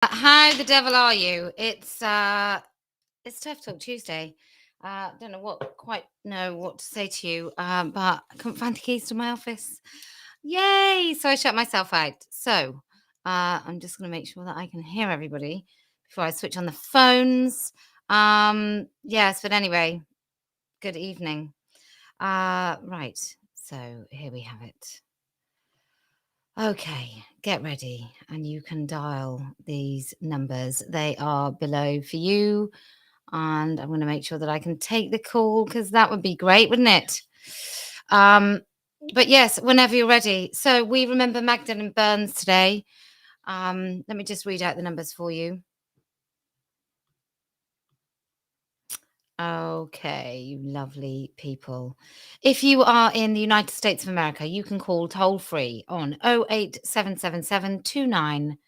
How the devil are you? It's Tough Talk Tuesday. Don't quite know what to say to you, but I couldn't find the keys to my office. Yay! So I shut myself out. So I'm just going to make sure that I can hear everybody before I switch on the phones. Yes, but anyway, good evening. Right. So here we have it. Okay, get ready and you can dial these numbers. They are below for you. And I'm going to make sure that I can take the call because that would be great, wouldn't it? But yes, whenever you're ready. So we remember Magdalene Berns today. Let me just read out the numbers for you. Okay, you lovely people. If you are in the United States of America, you can call toll free on 08777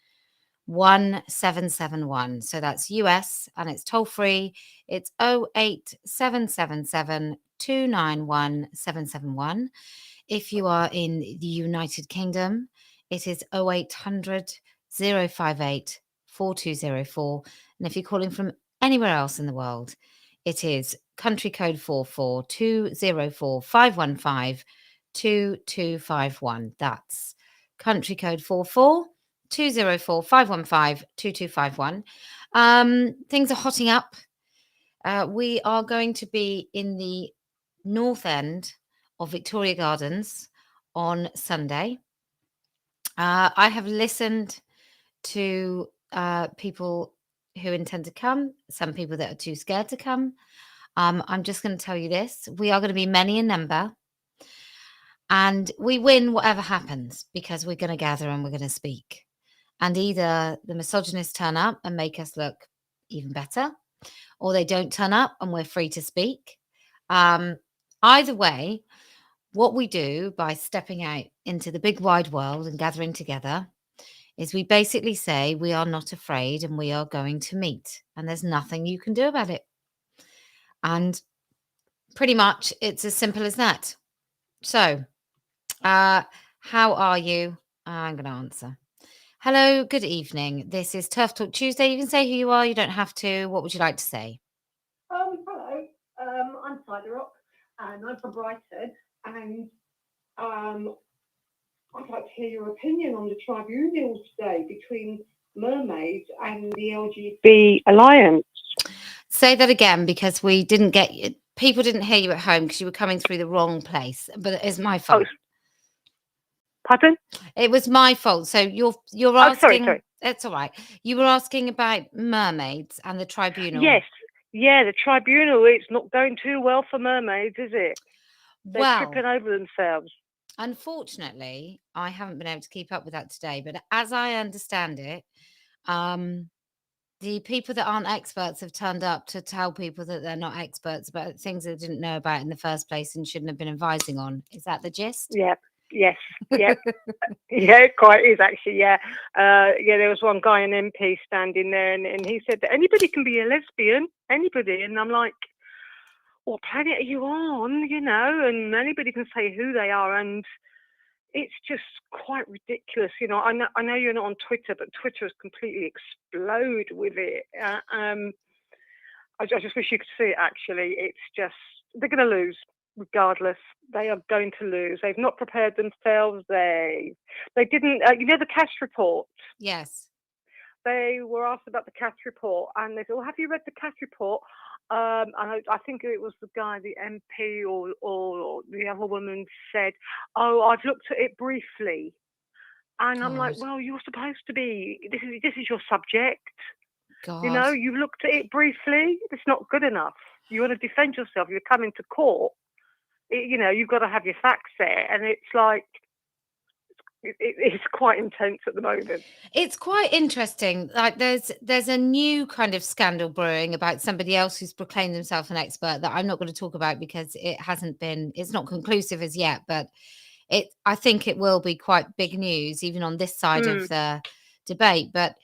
1771. So that's US and it's toll free. It's 08777 291 771. If you are in the United Kingdom, it is 0800 058 4204. And if you're calling from anywhere else in the world, it is country code 44 204 515 2251. That's country code 44 204 515 2251. Things are hotting up. We are going to be in the north end of Victoria Gardens on Sunday. I have listened to people who intend to come, some people that are too scared to come. I'm just going to tell you this. We are going to be many in number. And we win whatever happens because we're going to gather and we're going to speak. And either the misogynists turn up and make us look even better, or they don't turn up and we're free to speak. Either way, what we do by stepping out into the big wide world and gathering together is we basically say we are not afraid and we are going to meet, and there's nothing you can do about it. And pretty much it's as simple as that. So, how are you? I'm going to answer. Hello, good evening. This is Turf Talk Tuesday. You can say who you are, you don't have to. What would you like to say? Hello. I'm Rock, and I'm from Brighton, and I'd like to hear your opinion on the tribunal today between mermaids and the LGBT alliance. Say that again because we didn't get you. People didn't hear you at home because you were coming through the wrong place. But it's my fault. Pardon? It was my fault. So you're asking. Sorry. It's all right. You were asking about mermaids and the tribunal. Yes. Yeah, the tribunal. It's not going too well for mermaids, is it? They're tripping over themselves. Unfortunately, I haven't been able to keep up with that today. But as I understand it, the people that aren't experts have turned up to tell people that they're not experts about things they didn't know about in the first place and shouldn't have been advising on. Is that the gist? Yeah. Yes. Yep. Yeah, it quite is actually. Yeah. There was one guy, an MP, standing there, and he said that anybody can be a lesbian, anybody. And I'm like, what planet are you on? You know, and anybody can say who they are, and it's just quite ridiculous. You know, I know you're not on Twitter, but Twitter has completely exploded with it. I just wish you could see it. Actually, it's just they're going to lose. Regardless, they are going to lose. They've not prepared themselves. They didn't. The cash report. Yes. They were asked about the cash report, and they said, "Well, have you read the cash report?" And I think it was the guy, the MP, or the other woman said, "Oh, I've looked at it briefly," and I'm like, "Well, you're supposed to be. This is your subject. God. You know, you've looked at it briefly. It's not good enough. You want to defend yourself. You're coming to court." You've got to have your facts there, and it's like it's quite intense at the moment. It's quite interesting. Like there's a new kind of scandal brewing about somebody else who's proclaimed themselves an expert that I'm not going to talk about because it's not conclusive as yet, but I think it will be quite big news even on this side of the debate. But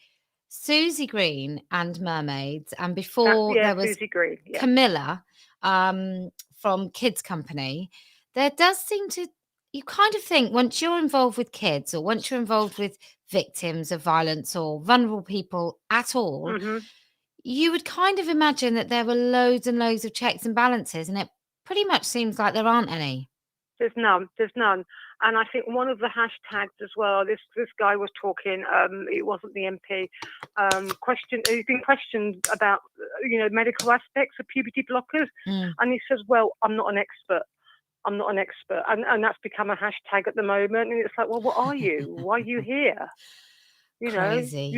Susie Green and mermaids, and before there was Susie Green, Camilla from Kids Company, there does seem to, you kind of think once you're involved with kids or once you're involved with victims of violence or vulnerable people at all, Hmm. you would kind of imagine that there were loads and loads of checks and balances, and it pretty much seems like there aren't any. There's none. There's none. And I think one of the hashtags as well. This guy was talking. It wasn't the MP. He's been questioned about medical aspects of puberty blockers, and he says, "Well, I'm not an expert. I'm not an expert," and that's become a hashtag at the moment. And it's like, well, what are you? Why are you here? Crazy.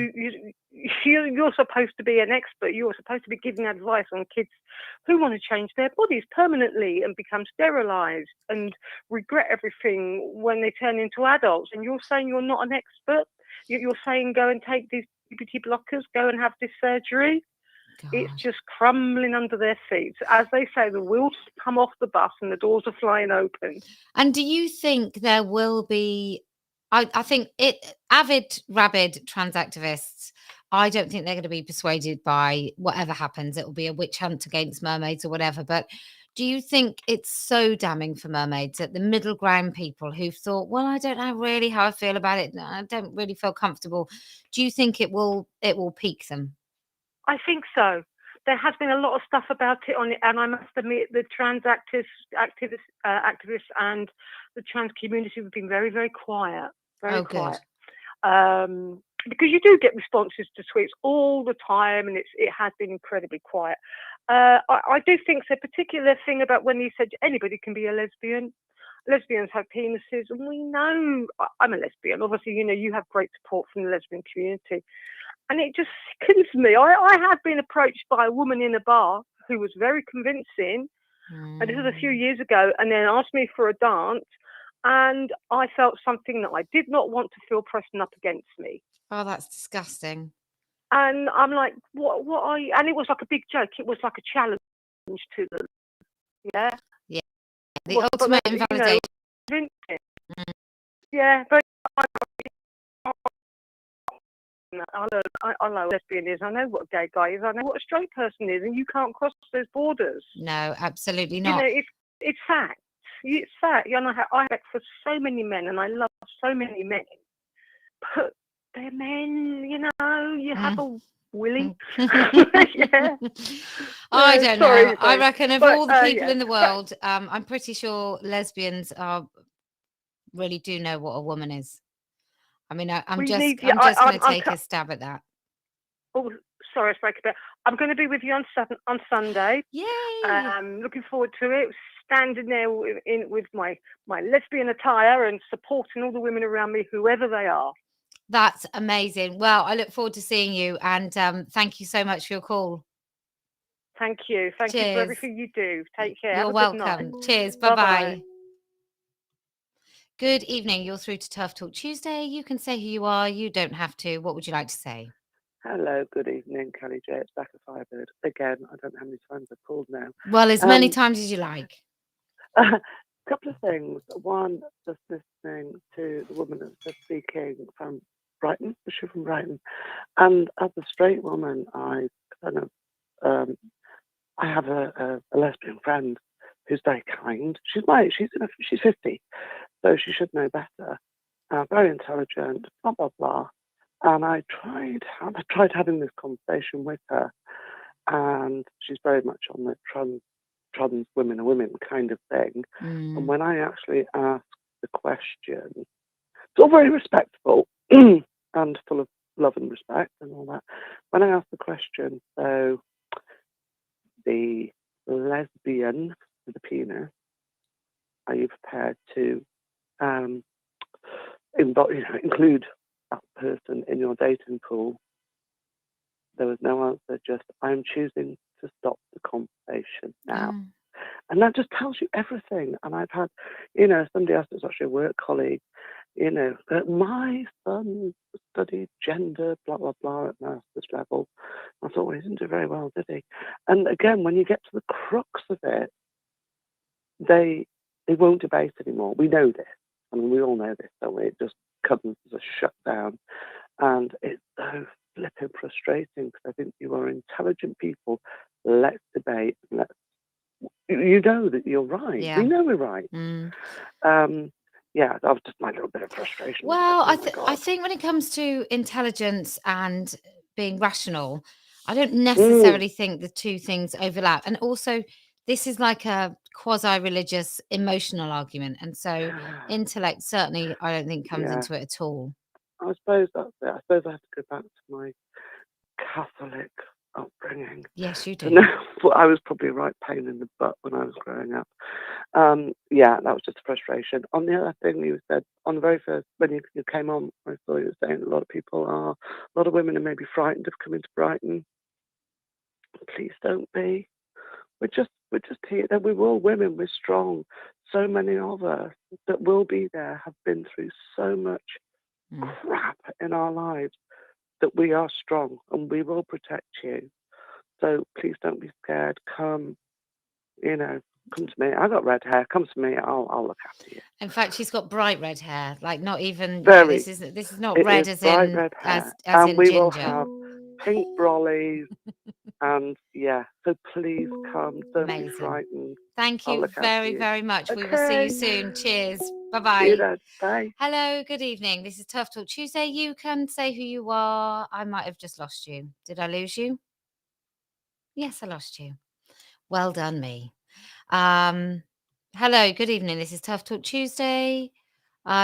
You're supposed to be an expert. You're supposed to be giving advice on kids who want to change their bodies permanently and become sterilized and regret everything when they turn into adults. And you're saying you're not an expert. You're saying go and take these puberty blockers, go and have this surgery. God. It's just crumbling under their feet. As they say, the wheels come off the bus and the doors are flying open. And do you think there will be, I think avid, rabid trans activists, I don't think they're going to be persuaded by whatever happens. It will be a witch hunt against mermaids or whatever. But do you think it's so damning for mermaids that the middle ground people who've thought, well, I don't know really how I feel about it, I don't really feel comfortable, do you think it will pique them? I think so. There has been a lot of stuff about it on it, and I must admit the trans activists and the trans community have been very, very quiet, very quiet. Because you do get responses to tweets all the time, and it has been incredibly quiet. I do think the particular thing about when you said anybody can be a lesbian. Lesbians have penises, and we know I'm a lesbian. Obviously, you have great support from the lesbian community. And it just sickens me. I had been approached by a woman in a bar who was very convincing, and this was a few years ago, and then asked me for a dance, and I felt something that I did not want to feel pressing up against me. Oh, that's disgusting. And I'm like, what are you? And it was like a big joke. It was like a challenge to them. Yeah? Yeah. The ultimate invalidation. Yeah, but I know what a lesbian is. I know what a gay guy is. I know what a straight person is, and you can't cross those borders. No, absolutely not. It's fact. It's fact. I respect for so many men, and I love so many men, but they're men. You have a willy. Yeah. I don't know. I reckon of all the people yeah. in the world, I'm pretty sure lesbians really do know what a woman is. I mean, I'm just going to take a stab at that. Oh, sorry, I spoke a bit. I'm going to be with you on Sunday. Yay! Looking forward to it. Standing there with my lesbian attire and supporting all the women around me, whoever they are. That's amazing. Well, I look forward to seeing you, and thank you so much for your call. Thank you. Thank you for everything you do. Take care. You're welcome. Cheers. Bye-bye. Good evening. You're through to TERF Talk Tuesday. You can say who you are. You don't have to. What would you like to say? Hello, good evening, Kellie-Jay. It's Becca Firebird. Again, I don't know how many times I've called now. Well, as many times as you like. A couple of things. One, just listening to the woman that's just speaking from Brighton. Was she from Brighton? And as a straight woman, I have a lesbian friend who's very kind. She's 50, so she should know better. Very intelligent, blah blah blah. And I tried having this conversation with her, and she's very much on the trans women are women kind of thing. And when I actually asked the question, it's all very respectful and full of love and respect and all that. When I asked the question, so the lesbian with the penis, are you prepared to include that person in your dating pool? There was no answer, just I'm choosing to stop the conversation now. And that just tells you everything. And I've had, somebody else that's actually a work colleague, that my son studied gender, blah, blah, blah, at master's level. I thought, well, he didn't do very well, did he? And again, when you get to the crux of it, they won't debate anymore. We know this. I mean, we all know this, don't we? It just comes as a shutdown. And it's so flipping frustrating because I think you are intelligent people. Let's debate. You know that you're right. Yeah. We know we're right. yeah, that was just my little bit of frustration. Well, Oh my I God. think when it comes to intelligence and being rational, I don't Mm, necessarily think the two things overlap. And also, this is like a quasi-religious emotional argument, and so intellect certainly I don't think comes yeah, into it at all. I suppose that's it. I suppose I have to go back to my Catholic upbringing Yes, you to do. know what I was probably a right pain in the butt when I was growing up. Yeah, that was just a frustration. On the other thing you said, on the very first, when you came on, I saw you were saying a lot of women are maybe frightened of coming to Brighton. Please don't be. We're just here. We're all women. We're strong. So many of us that will be there have been through so much crap in our lives that we are strong and we will protect you. So please don't be scared. Come, come to me. I got red hair. Come to me. I'll look after you. In fact, she's got bright red hair, like not even, Very. this is not It red is as bright in red hair, as and in we will ginger. have pink brollies. And yeah, so please come. Don't be Amazing. frightened. Thank I'll you look after very, you. very much. We will see Okay. you soon. Cheers. See you Bye-bye. then. Bye. Hello, good evening. This is Tough Talk Tuesday. You can say who you are. I might have just lost you. Did I lose you? Yes, I lost you. Well done, me. Hello, good evening. This is Tough Talk Tuesday.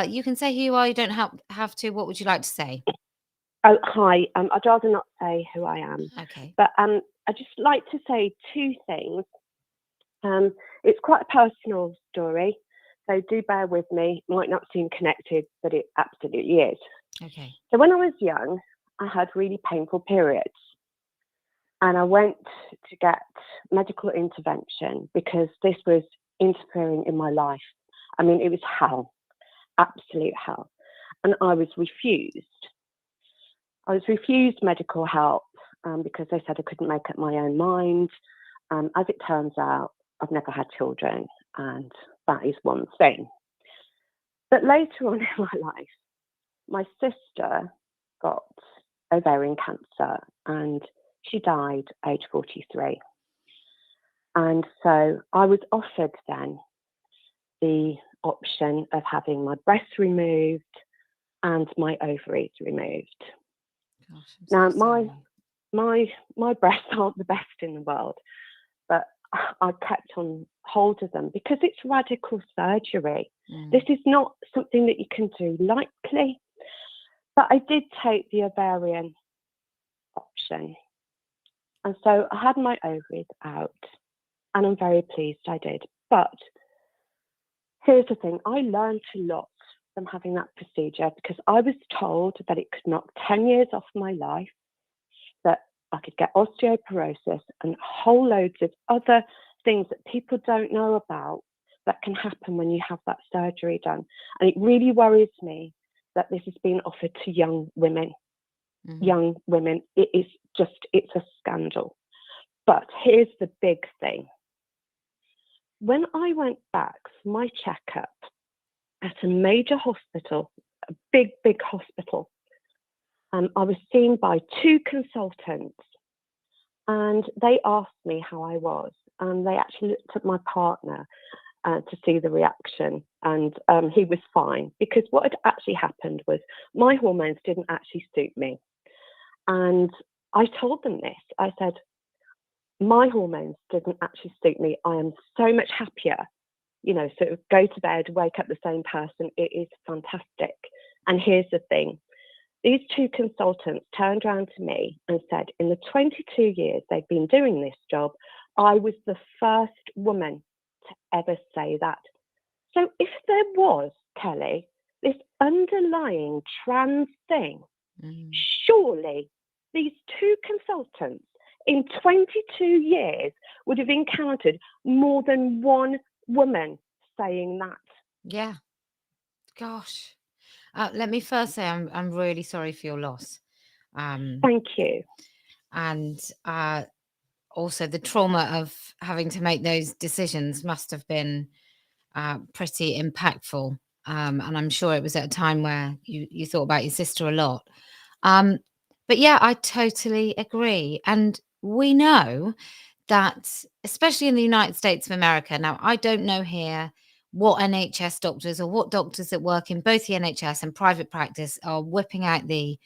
You can say who you are. You don't have to. What would you like to say? Oh, hi. I'd rather not say who I am. Okay. But I'd just like to say two things. It's quite a personal story, so do bear with me. Might not seem connected, but it absolutely is. Okay. So when I was young, I had really painful periods. And I went to get medical intervention because this was interfering in my life. I mean, it was hell, absolute hell. And I was refused. I was refused medical help because they said I couldn't make up my own mind. As it turns out, I've never had children, and that is one thing. But later on in my life, my sister got ovarian cancer, and she died age 43. And so I was offered then the option of having my breasts removed and my ovaries removed. Gosh, Now, I'm so sorry. my breasts aren't the best in the world, but I kept on hold of them because it's radical surgery. This is not something that you can do lightly. But I did take the ovarian option. And so I had my ovaries out, and I'm very pleased I did. But here's the thing, I learned a lot from having that procedure because I was told that it could knock 10 years off my life, that I could get osteoporosis and whole loads of other things that people don't know about that can happen when you have that surgery done. And it really worries me that this is being offered to young women. Young women, it's a scandal. But here's the big thing. When I went back for my checkup at a major hospital, a big hospital, I was seen by two consultants, and they asked me how I was, and they actually looked at my partner to see the reaction, and he was fine, because what had actually happened was my hormones didn't actually suit me. And I told them this. I said, my hormones didn't actually suit me. I am so much happier, sort of go to bed, wake up the same person. It is fantastic. And here's the thing. These two consultants turned around to me and said, in the 22 years they've been doing this job, I was the first woman to ever say that. So if there was, Kelly, this underlying trans thing, surely these two consultants in 22 years would have encountered more than one woman saying that. Yeah. Gosh. Let me first say I'm really sorry for your loss. Thank you. And also the trauma of having to make those decisions must have been pretty impactful. And I'm sure it was at a time where you thought about your sister a lot. But yeah, I totally agree. And we know that, especially in the United States of America, now I don't know here what NHS doctors or what doctors that work in both the NHS and private practice are whipping out the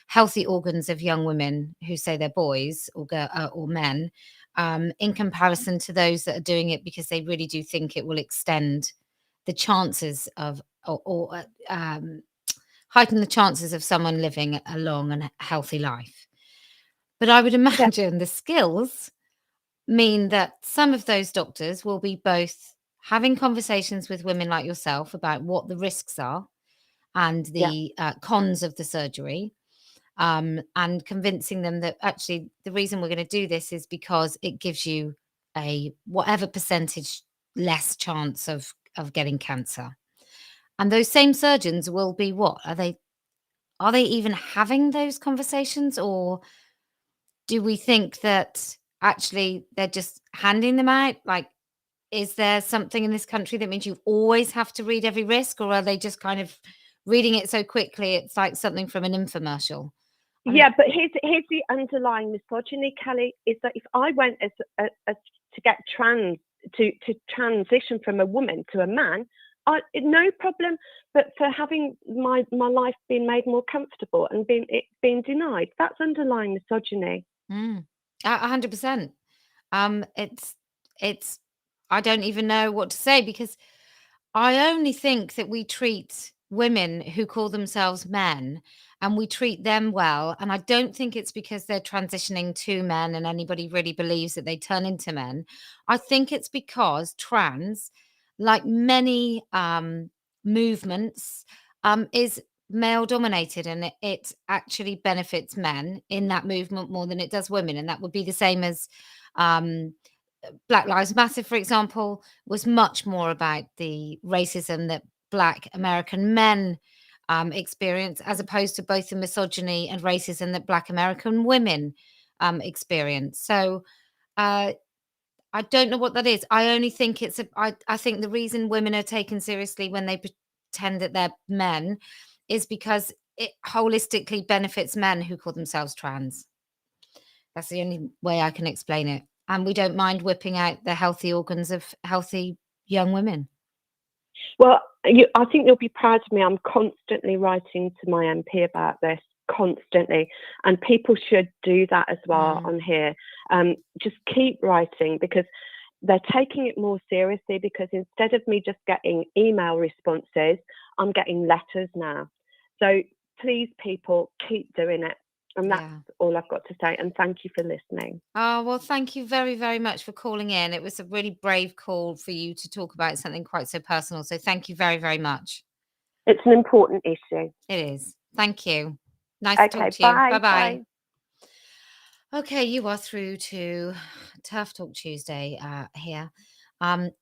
healthy organs of young women who say they're boys or men, in comparison to those that are doing it because they really do think it will extend the chances of or heighten the chances of someone living a long and healthy life. But I would imagine the skills mean that some of those doctors will be both having conversations with women like yourself about what the risks are and the cons of the surgery, and convincing them that actually the reason we're going to do this is because it gives you a whatever percentage less chance of getting cancer. And those same surgeons will be what? Are they even having those conversations, or do we think that actually they're just handing them out? Like, is there something in this country that means you always have to read every risk, or are they just kind of reading it so quickly it's like something from an infomercial? Yeah, but here's the underlying misogyny, Kelly, is that if I went as to get to transition from a woman to a man, no problem. But for having my life being made more comfortable and being denied, that's underlying misogyny. 100%. It's I don't even know what to say, because I only think that we treat women who call themselves men and we treat them well. And I don't think it's because they're transitioning to men and anybody really believes that they turn into men. I think it's because trans, like many movements, is male dominated, and it actually benefits men in that movement more than it does women. And that would be the same as Black Lives Matter, for example, was much more about the racism that Black American men experience, as opposed to both the misogyny and racism that Black American women experience. So I don't know what that is. I only think I think the reason women are taken seriously when they pretend that they're men is because it holistically benefits men who call themselves trans. That's the only way I can explain it. And we don't mind whipping out the healthy organs of healthy young women. Well, I think you'll be proud of me. I'm constantly writing to my MP about this, constantly. And people should do that as well on here. Just keep writing, because they're taking it more seriously, because instead of me just getting email responses, I'm getting letters now. So please, people, keep doing it. And that's all I've got to say. And thank you for listening. Oh, well, thank you very, very much for calling in. It was a really brave call for you to talk about something quite so personal. So thank you very, very much. It's an important issue. It is. Thank you. Nice to talk to you. Bye. Bye-bye. Okay, you are through to TERF Talk Tuesday here.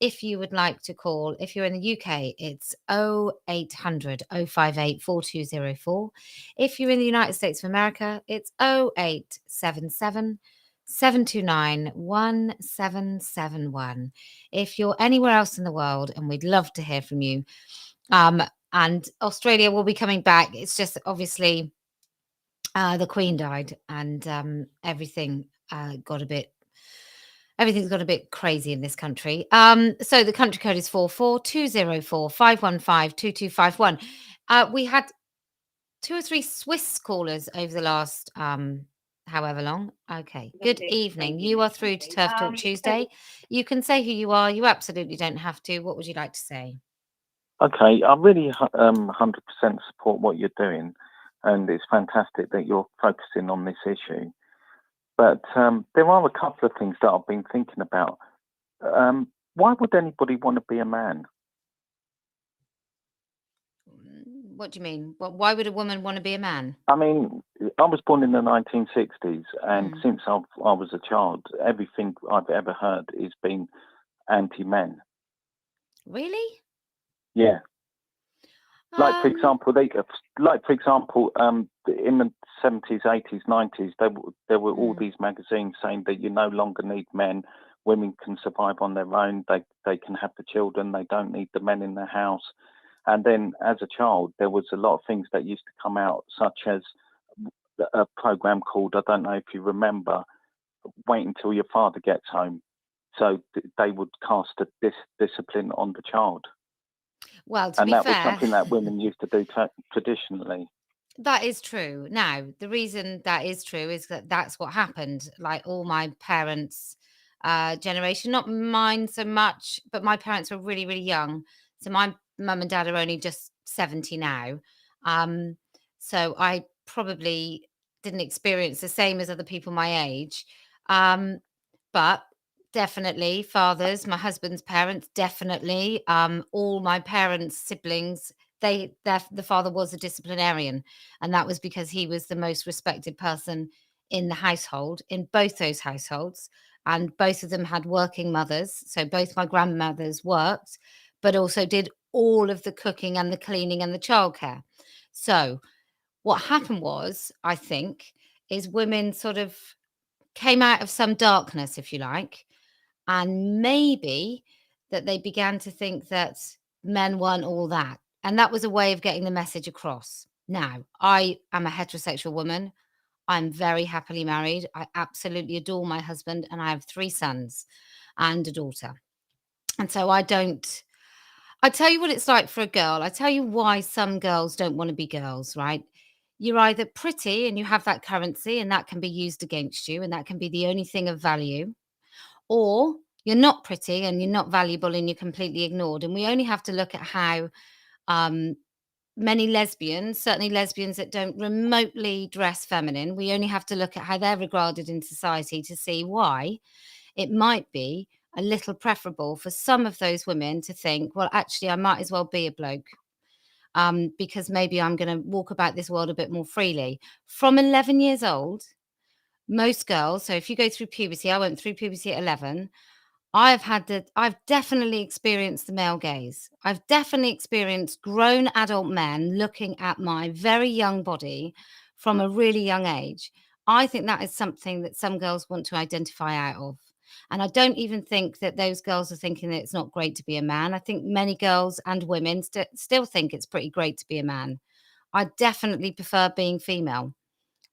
If you would like to call, if you're in the UK, it's 0800 058 4204. If you're in the United States of America, it's 0877 729 1771. If you're anywhere else in the world, and we'd love to hear from you, and Australia will be coming back. It's just obviously the Queen died, and everything's got a bit crazy in this country. So the country code is 44204 515 2251. We had 2 or 3 Swiss callers over the last however long. Okay. Good evening. You are through to TERF Talk Tuesday. You can say who you are. You absolutely don't have to. What would you like to say? Okay, I really 100% support what you're doing, and it's fantastic that you're focusing on this issue. But there are a couple of things that I've been thinking about. Why would anybody want to be a man? What do you mean? Why would a woman want to be a man? I mean, I was born in the 1960s, and since I was a child, everything I've ever heard has been anti-men. Really? Yeah. Like for example, in the 70s, 80s, 90s, there were all these magazines saying that you no longer need men. Women can survive on their own. They can have the children. They don't need the men in the house. And then, as a child, there was a lot of things that used to come out, such as a program called, I don't know if you remember, Wait Until Your Father Gets Home. So they would cast a discipline on the child. Well, to And be that was fair, something that women used to do traditionally. that is true. Now, the reason that is true is that that's what happened. Like all my parents' generation, not mine so much, but my parents were really, really young. So my mum and dad are only just 70 now. So I probably didn't experience the same as other people my age. But definitely fathers, my husband's parents, definitely. All my parents' siblings, the father was a disciplinarian, and that was because he was the most respected person in the household, in both those households. And both of them had working mothers. So both my grandmothers worked, but also did all of the cooking and the cleaning and the childcare. So what happened was, I think, is women sort of came out of some darkness, if you like, and maybe that they began to think that men weren't all that. And that was a way of getting the message across. Now, I am a heterosexual woman. I'm very happily married. I absolutely adore my husband, and I have 3 sons and a daughter. And so I tell you what it's like for a girl. I tell you why some girls don't want to be girls, right? You're either pretty and you have that currency, and that can be used against you, and that can be the only thing of value, or you're not pretty and you're not valuable and you're completely ignored. And we only have to look at how many lesbians, certainly lesbians that don't remotely dress feminine, we only have to look at how they're regarded in society to see why it might be a little preferable for some of those women to think, well, actually, I might as well be a bloke. Because maybe I'm going to walk about this world a bit more freely. From 11 years old, most girls, so if you go through puberty, I went through puberty at 11. I've definitely experienced the male gaze. I've definitely experienced grown adult men looking at my very young body from a really young age. I think that is something that some girls want to identify out of. And I don't even think that those girls are thinking that it's not great to be a man. I think many girls and women still think it's pretty great to be a man. I definitely prefer being female.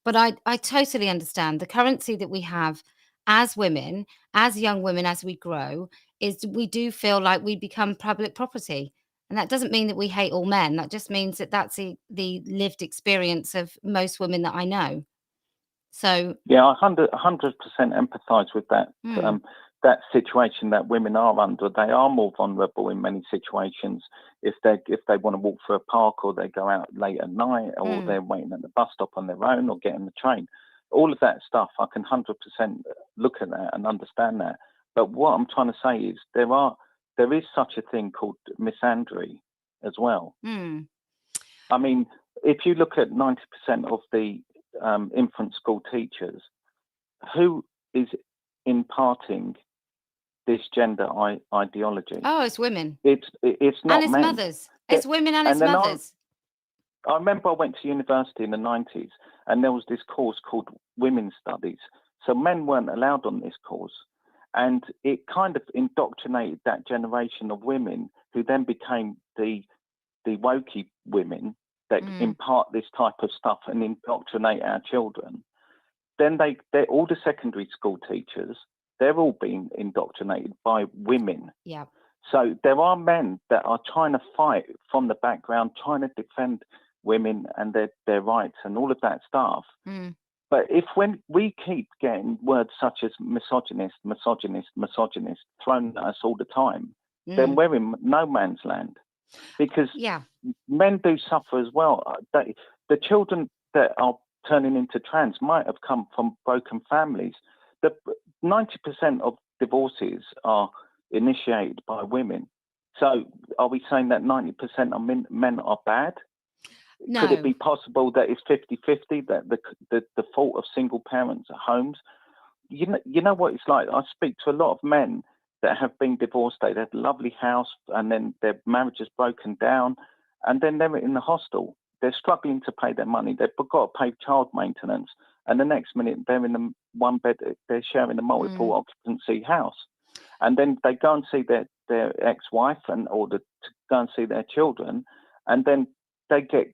But I totally understand the currency that we have as women, as young women, as we grow, is we do feel like we become public property. And that doesn't mean that we hate all men. That just means that that's the lived experience of most women that I know. So yeah, I 100% empathise with that. That situation that women are under. They are more vulnerable in many situations. If they want to walk through a park, or they go out late at night, or they're waiting at the bus stop on their own, or getting the train, all of that stuff, I can 100% look at that and understand that. But what I'm trying to say is there is such a thing called misandry as well. I mean, if you look at 90% of the infant school teachers, who is imparting this gender ideology? Oh, it's women. It's not and it's men. mothers. It's women and it's mothers. I remember I went to university in the 90s, and there was this course called Women's Studies. So men weren't allowed on this course, and it kind of indoctrinated that generation of women who then became the wokey women that impart this type of stuff and indoctrinate our children. Then they're all the secondary school teachers. They're all being indoctrinated by women. Yeah. So there are men that are trying to fight from the background, trying to defend women and their rights and all of that stuff. But when we keep getting words such as misogynist thrown at us all the time, then we're in no man's land. Because men do suffer as well. The children that are turning into trans might have come from broken families. 90% of divorces are initiated by women. So are we saying that 90% of men are bad? No. Could it be possible that it's 50-50, that the fault of single parents at homes? You know what it's like? I speak to a lot of men that have been divorced. They had a lovely house, and then their marriage has broken down, and then they're in the hostel. They're struggling to pay their money. They've got to pay child maintenance, and the next minute they're in the one bed. They're sharing a multiple occupancy house, and then they go and see their ex-wife in order to go and see their children, and then they get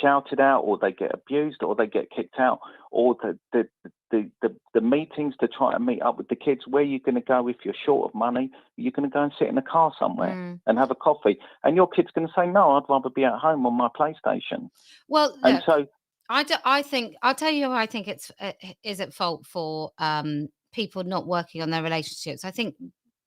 shouted out, or they get abused, or they get kicked out, or the meetings to try and meet up with the kids. Where you're going to go if you're short of money? You're going to go and sit in a car somewhere and have a coffee, and your kid's going to say, "No, I'd rather be at home on my PlayStation." Well, and look, so I think I'll tell you who I think is at fault for people not working on their relationships. I think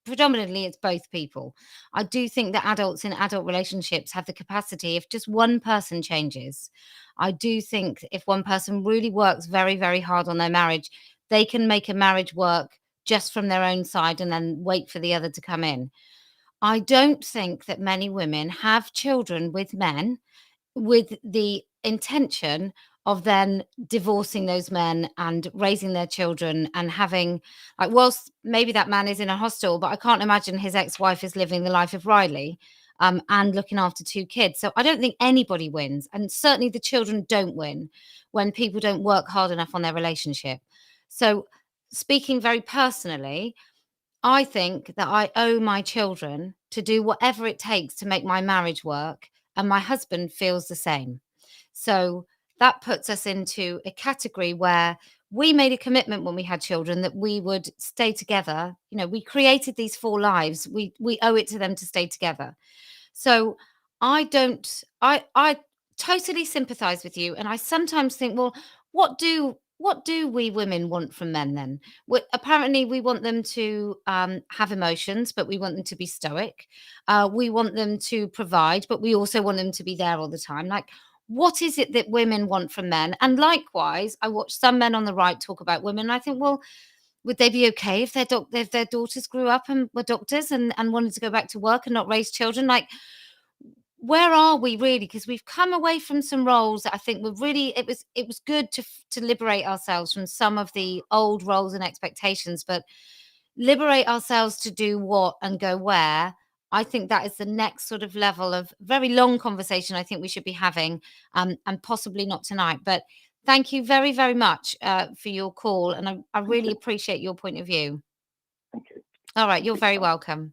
predominantly it's both people. I do think that adults in adult relationships have the capacity, if just one person changes, I do think if one person really works very, very hard on their marriage, they can make a marriage work just from their own side and then wait for the other to come in. I don't think that many women have children with men with the intention of then divorcing those men and raising their children and having, like, whilst maybe that man is in a hostel, but I can't imagine his ex-wife is living the life of Riley and looking after 2 kids. So I don't think anybody wins, and certainly the children don't win when people don't work hard enough on their relationship. So speaking very personally, I think that I owe my children to do whatever it takes to make my marriage work, and my husband feels the same. So that puts us into a category where we made a commitment when we had children that we would stay together. You know, we created these 4 lives. We owe it to them to stay together. So I totally sympathize with you, and I sometimes think, well, what do we women want from men then? Apparently, we want them to have emotions, but we want them to be stoic. We want them to provide, but we also want them to be there all the time. Like, what is it that women want from men? And likewise, I watch some men on the right talk about women, and I think, well, would they be okay if their daughters grew up and were doctors and wanted to go back to work and not raise children? Like, where are we really? Because we've come away from some roles that I think were really, it was good to liberate ourselves from some of the old roles and expectations, but liberate ourselves to do what and go where. I think that is the next sort of level of very long conversation I think we should be having, and possibly not tonight. But thank you very, very much for your call, and I really appreciate your point of view. Thank you. All right, you're very welcome.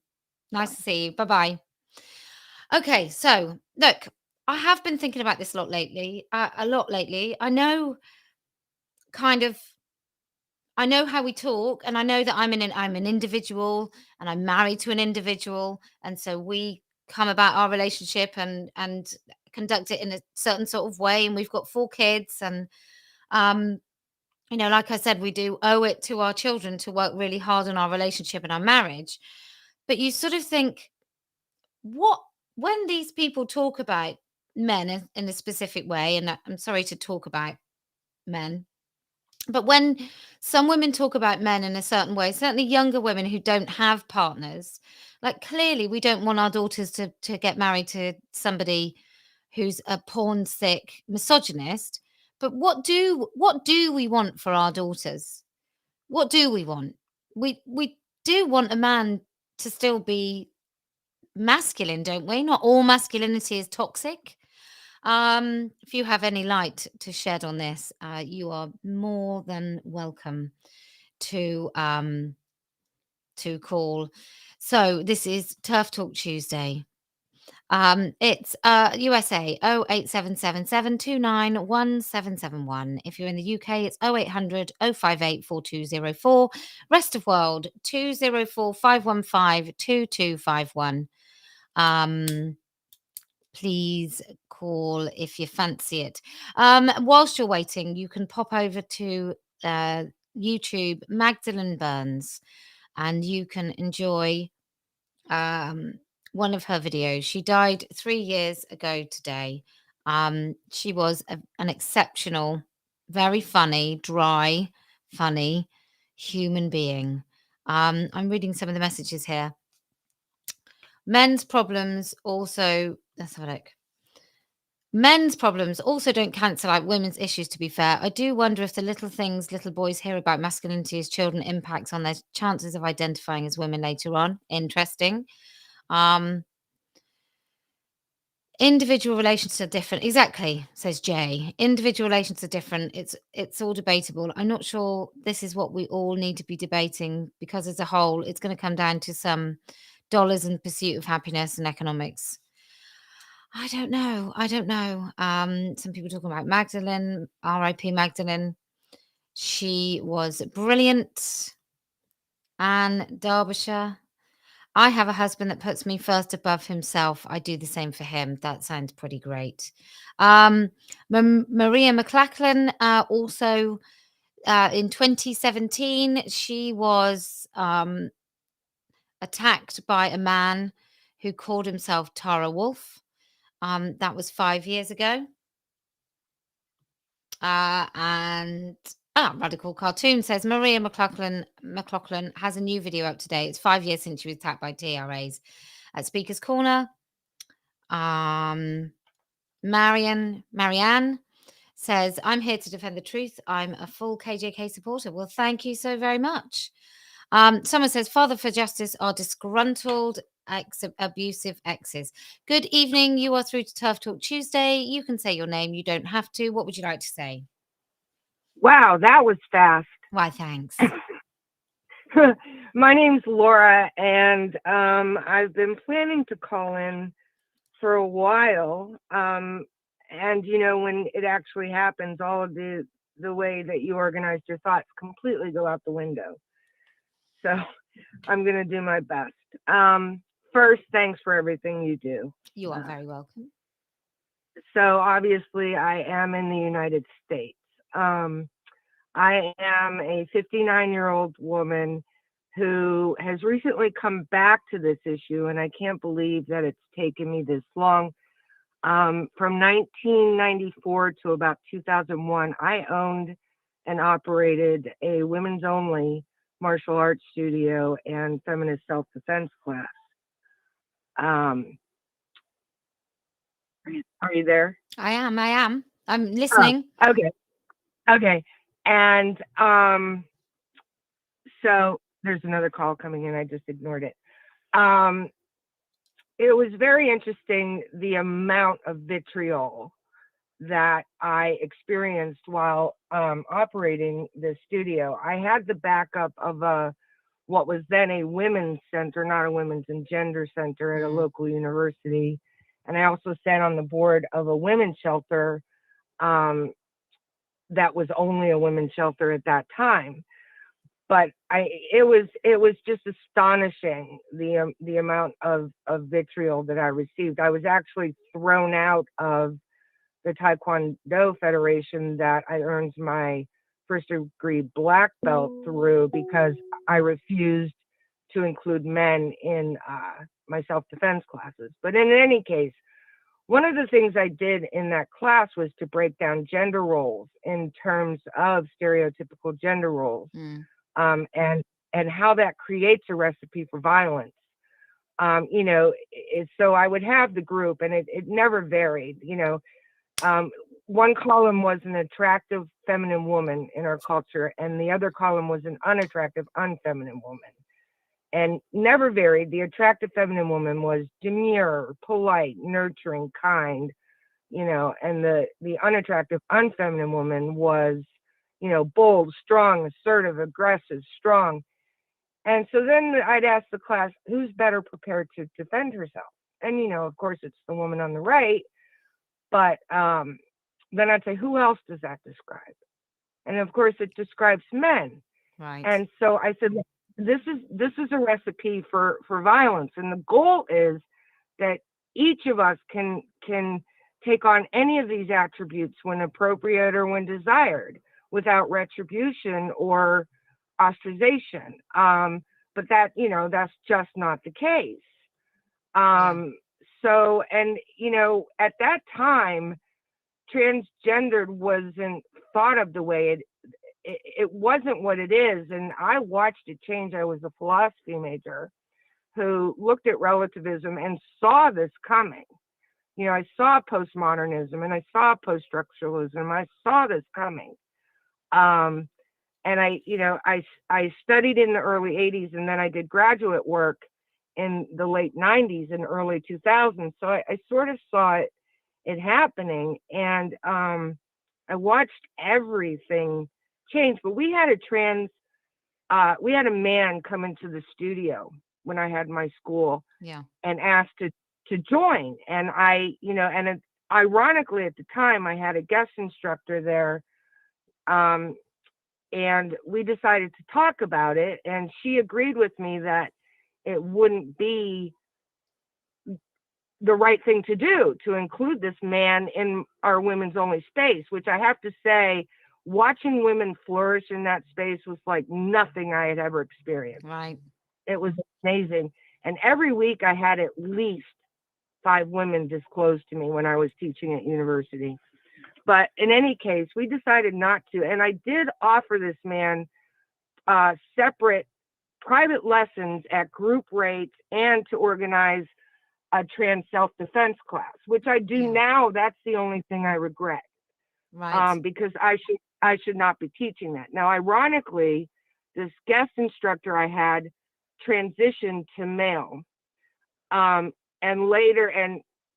Nice to see you. Bye-bye. Okay, so look, I have been thinking about this a lot lately. I know I know how we talk, and I know that I'm an individual, and I'm married to an individual, and so we come about our relationship and conduct it in a certain sort of way, and we've got 4 kids, and you know, like I said, we do owe it to our children to work really hard on our relationship and our marriage. But you sort of think, when these people talk about men in a specific way, and I'm sorry to talk about men, but when some women talk about men in a certain way, certainly younger women who don't have partners, like, clearly we don't want our daughters to get married to somebody who's a porn sick misogynist. But what do we want for our daughters? What do we want? We do want a man to still be masculine, don't we? Not all masculinity is toxic. If you have any light to shed on this, you are more than welcome to call. So this is TERF Talk Tuesday. It's USA 08777291771. If you're in the UK, it's 0800 058 4204. Rest of world 204 515 2251. Please call if you fancy it. Whilst you're waiting, you can pop over to YouTube Magdalene Berns, and you can enjoy one of her videos. She died 3 years ago today. She was an exceptional, very funny, dry, funny human being. I'm reading some of the messages here. Men's problems also, let's have a look. Men's problems also don't cancel out women's issues, to be fair. I do wonder if the little things little boys hear about masculinity as children impacts on their chances of identifying as women later on. Interesting. Individual relations are different. Exactly, says Jay. Individual relations are different. It's all debatable. I'm not sure this is what we all need to be debating, because as a whole, it's going to come down to some dollars and pursuit of happiness and economics. I don't know. Some people talking about Magdalene, R.I.P. Magdalene. She was brilliant. Anne Derbyshire. I have a husband that puts me first above himself. I do the same for him. That sounds pretty great. Maria Mclaughlin, also in 2017, she was attacked by a man who called himself Tara Wolf. That was 5 years ago. And Radical Cartoon says Maria McLaughlin has a new video up today. It's 5 years since she was attacked by TRAs at Speaker's Corner. Marianne says, I'm here to defend the truth. I'm a full KJK supporter. Well, thank you so very much. Someone says, Father for Justice are disgruntled abusive exes. Good evening. You are through to TERF Talk Tuesday. You can say your name. You don't have to. What would you like to say? Wow, that was fast. Why, thanks. My name's Laura, and I've been planning to call in for a while. And, you know, when it actually happens, all of the way that you organized your thoughts completely go out the window. So I'm going to do my best. First, thanks for everything you do. You are very welcome. So obviously, I am in the United States. I am a 59-year-old woman who has recently come back to this issue, and I can't believe that it's taken me this long. From 1994 to about 2001, I owned and operated a women's only martial arts studio and feminist self-defense class. Are you there? I am. I'm listening. Oh, okay. And so there's another call coming in. I just ignored it. It was very interesting, the amount of vitriol that I experienced while operating the studio. I had the backup of what was then a women's center, not a women's and gender center at a local university. And I also sat on the board of a women's shelter that was only a women's shelter at that time. But it was just astonishing, the amount of vitriol that I received. I was actually thrown out of the Taekwondo Federation that I earned my first degree black belt through because I refused to include men in my self-defense classes. But in any case, one of the things I did in that class was to break down gender roles in terms of stereotypical gender roles. And how that creates a recipe for violence. You know, so I would have the group, and it never varied. You know, one column was an attractive feminine woman in our culture, and the other column was an unattractive, unfeminine woman, and never varied. The attractive feminine woman was demure, polite, nurturing, kind. You know, and the unattractive, unfeminine woman was, you know, bold, strong, assertive, aggressive, strong. And so then I'd ask the class, who's better prepared to defend herself? And, you know, of course, it's the woman on the right. But then I'd say, who else does that describe? And of course, it describes men. Right. And so I said, this is a recipe for violence. And the goal is that each of us can take on any of these attributes when appropriate or when desired, without retribution or ostracization. But that, you know, that's just not the case. So, and, you know, at that time, transgendered wasn't thought of the way it wasn't what it is. And I watched it change. I was a philosophy major who looked at relativism and saw this coming. You know, I saw postmodernism and I saw post-structuralism. I saw this coming. And I studied in the early 80s, and then I did graduate work in the late 90s and early 2000s. So I sort of saw it happening, and I watched everything change. But we had a man come into the studio when I had my school, and asked to join. And ironically at the time I had a guest instructor there, and we decided to talk about it, and she agreed with me that it wouldn't be the right thing to do to include this man in our women's only space, which I have to say, watching women flourish in that space was like nothing I had ever experienced. Right. It was amazing. And every week I had at least 5 women disclosed to me when I was teaching at university. But in any case, we decided not to. And I did offer this man separate private lessons at group rates and to organize a trans self-defense class, which I do now. That's the only thing I regret, Right. because I should not be teaching that. Now, ironically, this guest instructor I had transitioned to male, and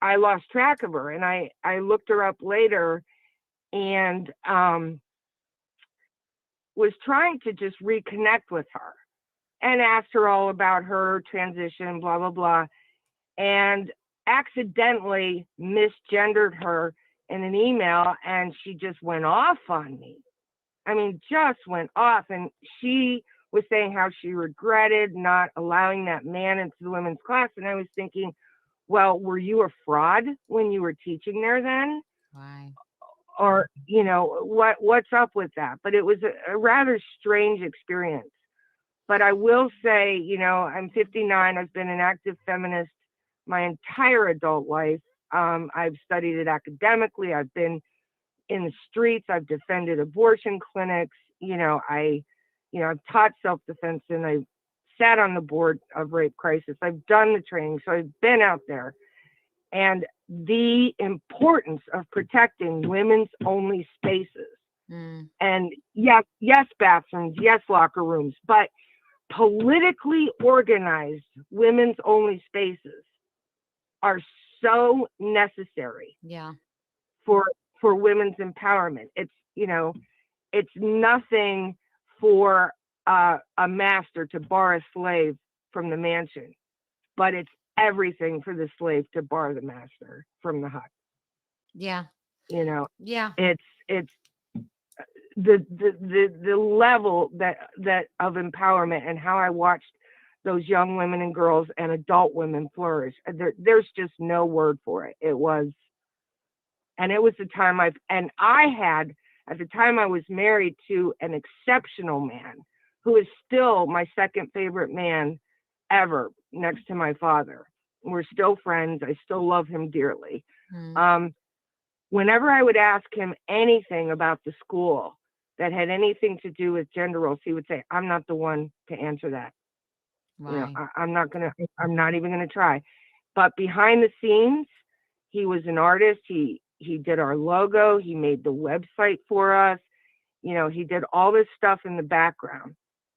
I lost track of her, and I looked her up later, and was trying to just reconnect with her and asked her all about her transition, blah blah blah, and accidentally misgendered her in an email, and she just went off on me. I mean, just went off. And she was saying how she regretted not allowing that man into the women's class. And I was thinking, well, were you a fraud when you were teaching there then? Right. Or, what's up with that? But it was a rather strange experience. But I will say, I'm 59. I've been an active feminist my entire adult life. I've studied it academically. I've been in the streets. I've defended abortion clinics. I've taught self-defense, and I sat on the board of Rape Crisis. I've done the training, so I've been out there. And the importance of protecting women's only spaces. And yes, bathrooms, yes, locker rooms, but politically organized women's only spaces are so necessary for women's empowerment. It's nothing for a master to bar a slave from the mansion, but it's everything for the slave to bar the master from the hut. Yeah. It's the level that of empowerment, and how I watched those young women and girls and adult women flourish. There's just no word for it. It was the time I had, at the time, I was married to an exceptional man who is still my second favorite man ever, next to my father. We're still friends. I still love him dearly. Whenever I would ask him anything about the school that had anything to do with gender roles, he would say, I'm not the one to answer that. Right. I'm not even gonna try. But behind the scenes, he was an artist. He did our logo. He made the website for us. He did all this stuff in the background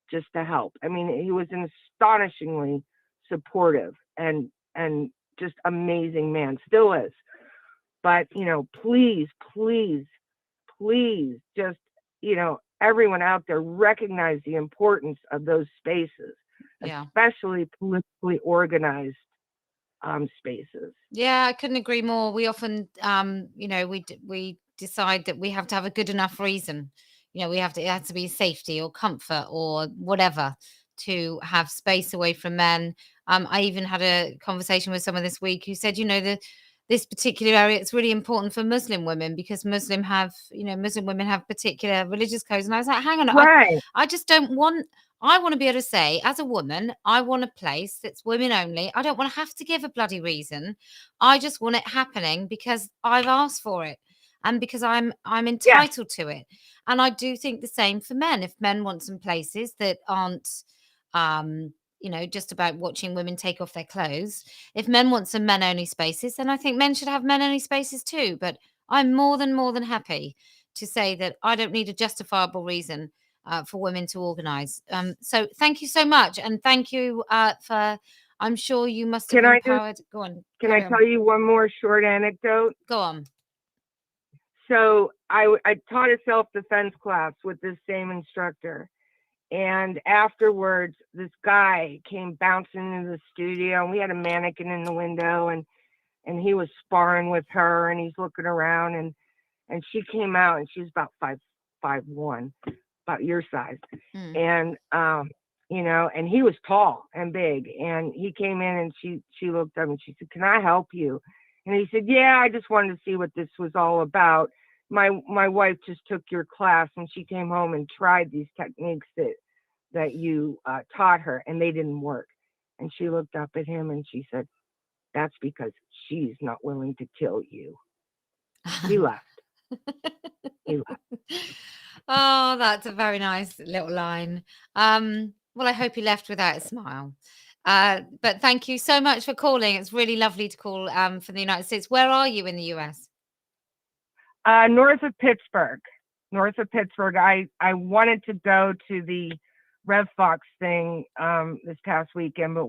just to help. I mean, he was an astonishingly supportive and just amazing man, still is. But, please, just, everyone out there recognize the importance of those spaces, especially politically organized spaces. Yeah, I couldn't agree more. We often, we decide that we have to have a good enough reason. It has to be safety or comfort or whatever to have space away from men. I even had a conversation with someone this week who said, this particular area, it's really important for Muslim women because Muslim women have particular religious codes. And I was like, hang on, right. I just don't want, I want to be able to say, as a woman, I want a place that's women only. I don't want to have to give a bloody reason. I just want it happening because I've asked for it and because I'm entitled to it. And I do think the same for men. If men want some places that aren't, just about watching women take off their clothes. If men want some men only spaces, then I think men should have men only spaces too. But I'm more than happy to say that I don't need a justifiable reason for women to organize. So thank you so much. And thank you for, I'm sure you must have empowered. Go on. Can I tell you one more short anecdote? Go on. So I taught a self-defense class with this same instructor. And afterwards, this guy came bouncing into the studio, and we had a mannequin in the window, and he was sparring with her, and he's looking around, and she came out, and she's about 5'1", about your size. Mm. And you know, and he was tall and big, and he came in and she looked up and she said, "Can I help you?" And he said, "Yeah, I just wanted to see what this was all about. My wife just took your class, and she came home and tried these techniques that you taught her, and they didn't work." And she looked up at him and she said, "That's because she's not willing to kill you." He left. He left. Oh, that's a very nice little line. Well, I hope he left without a smile. But thank you so much for calling. It's really lovely to call from the United States. Where are you in the US? North of Pittsburgh. North of Pittsburgh. I wanted to go to the Rev Fox thing this past weekend, but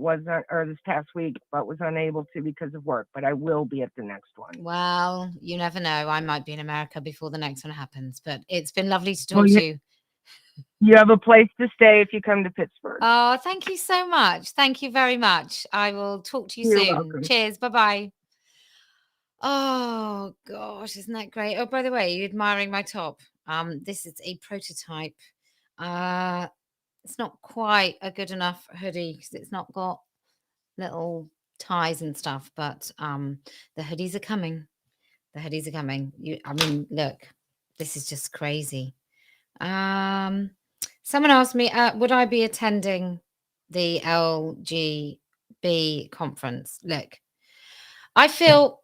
this past week, but was unable to because of work. But I will be at the next one. Well, you never know. I might be in America before the next one happens. But it's been lovely to talk to you. You have a place to stay if you come to Pittsburgh. Oh, thank you so much. Thank you very much. I will talk to you You're soon. welcome. Cheers. Bye-bye. Oh gosh, isn't that great? Oh, by the way, are you admiring my top? This is a prototype. It's not quite a good enough hoodie because it's not got little ties and stuff, but the hoodies are coming. The hoodies are coming. I mean, look, this is just crazy. Someone asked me, would I be attending the LGB conference? Look, I feel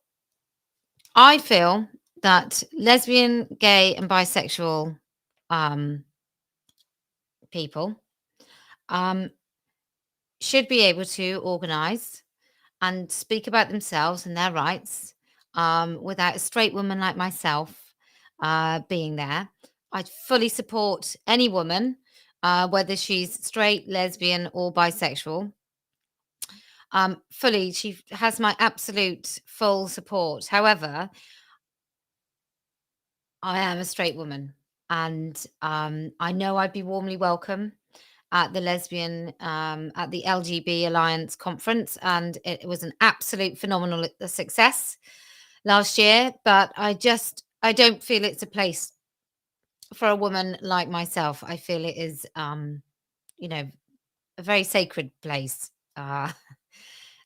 that lesbian, gay, and bisexual people should be able to organise and speak about themselves and their rights without a straight woman like myself being there. I fully support any woman, whether she's straight, lesbian, or bisexual. Fully, she has my absolute full support. However, I am a straight woman, and I know I'd be warmly welcome at the at the LGB Alliance conference, and it was an absolute phenomenal success last year. But I don't feel it's a place for a woman like myself. I feel it is, you know, a very sacred place, a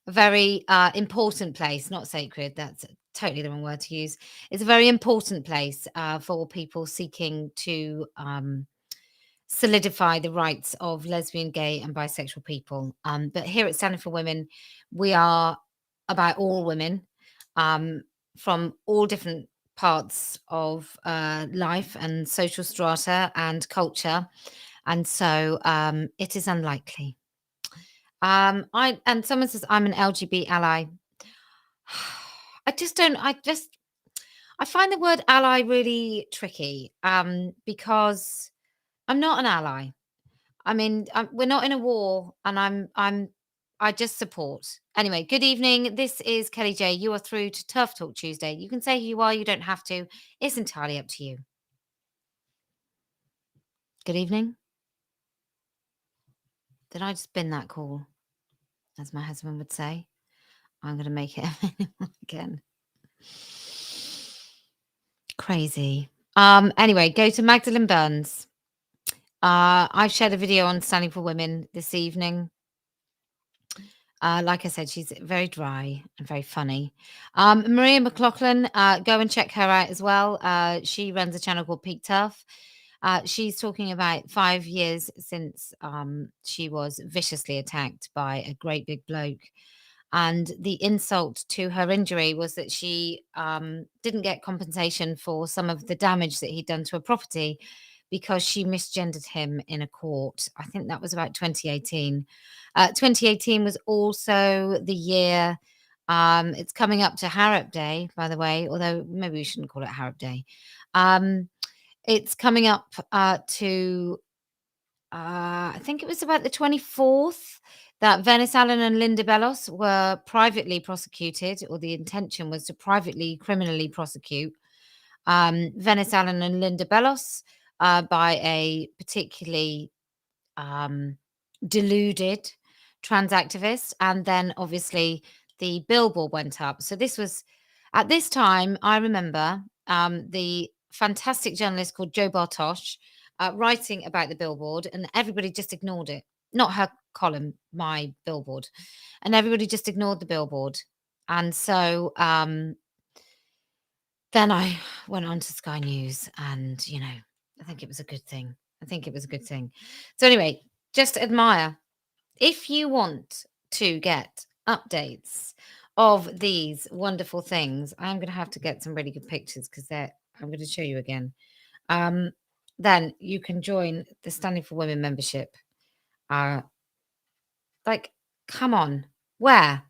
very important place, not sacred. That's totally the wrong word to use. It's a very important place for people seeking to solidify the rights of lesbian, gay, and bisexual people. But here at Standing for Women, we are about all women from all different parts of life and social strata and culture. And so it is unlikely. And someone says I'm an LGB ally. I find the word ally really tricky because I'm not an ally. I mean, we're not in a war, and I just support. Anyway, good evening. This is Kellie-Jay. You are through to TERF Talk Tuesday. You can say who you are. You don't have to. It's entirely up to you. Good evening. Did I just bin that call, as my husband would say? I'm going to make it again. Crazy. Anyway, go to Magdalene Berns. I've shared a video on Standing for Women this evening. Like I said, she's very dry and very funny. Maria Mclaughlin, go and check her out as well. She runs a channel called Peak TERF. She's talking about 5 years since she was viciously attacked by a great big bloke. And the insult to her injury was that she didn't get compensation for some of the damage that he'd done to her property because she misgendered him in a court. I think that was about 2018. 2018 was also the year, it's coming up to Harrop Day, by the way, although maybe we shouldn't call it Harrop Day. It's coming up to, I think it was about the 24th, that Venice Allen and Linda Bellos were privately prosecuted, or the intention was to privately criminally prosecute Venice Allen and Linda Bellos by a particularly deluded trans activist. And then obviously the billboard went up. So this was, at this time, I remember the fantastic journalist called Joe Bartosh writing about the billboard, and everybody just ignored it. Not her column, my billboard, and everybody just ignored the billboard. And so then I went on to Sky News, and I think it was a good thing. So anyway, just admire. If you want to get updates of these wonderful things, I'm going to have to get some really good pictures because I'm going to show you again. Then you can join the Standing for Women membership. Like, come on, where?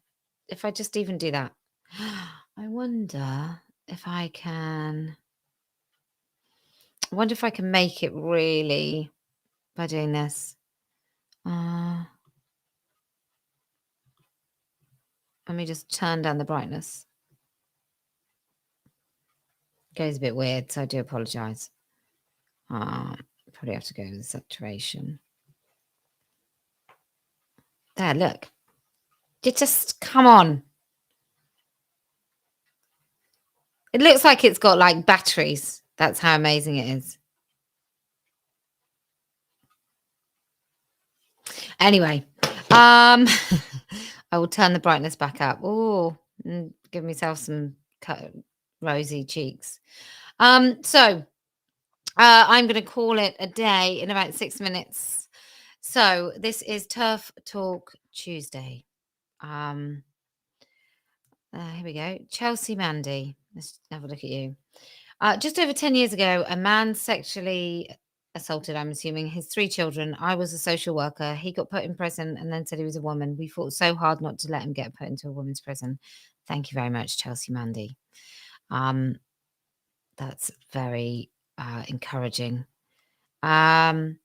If I just even do that, I wonder if I can. I wonder if I can make it really by doing this. Let me just turn down the brightness. Goes a bit weird, so I do apologise. Probably have to go with the saturation. There, look. You just come on. It looks like it's got like batteries. That's how amazing it is. Anyway, I will turn the brightness back up. Oh, give myself some rosy cheeks. So I'm going to call it a day in about 6 minutes. So this is TERF Talk Tuesday. Here we go. Chelsea Mandy. Let's have a look at you. Just over 10 years ago, a man sexually assaulted, I'm assuming, his 3 children. I was a social worker. He got put in prison and then said he was a woman. We fought so hard not to let him get put into a woman's prison. Thank you very much, Chelsea Mandy. That's very encouraging. Heather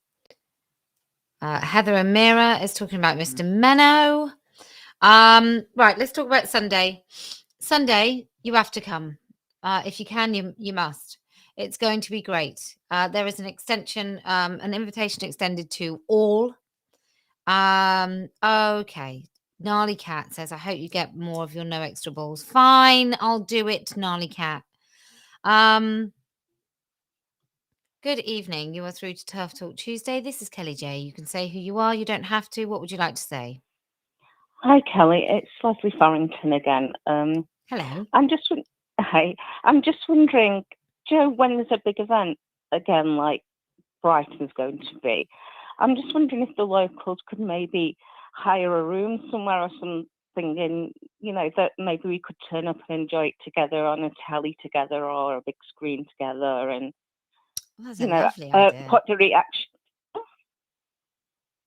Amira is talking about Mr. Menno. Right, let's talk about Sunday. Sunday, you have to come. If you can, you must. It's going to be great. There is an extension, an invitation extended to all. Okay. Gnarly Cat says, I hope you get more of your no extra balls. Fine, I'll do it, Gnarly Cat. Good evening. You are through to TERF Talk Tuesday. This is Kellie-Jay. You can say who you are. You don't have to. What would you like to say? Hi, Kelly. It's Leslie Farrington again. Hello. I'm just wondering, Joe, when there's a big event again, like Brighton's going to be, I'm just wondering if the locals could maybe hire a room somewhere or something, in, that maybe we could turn up and enjoy it together on a telly together or a big screen together, and that's a lovely idea. Put the reaction.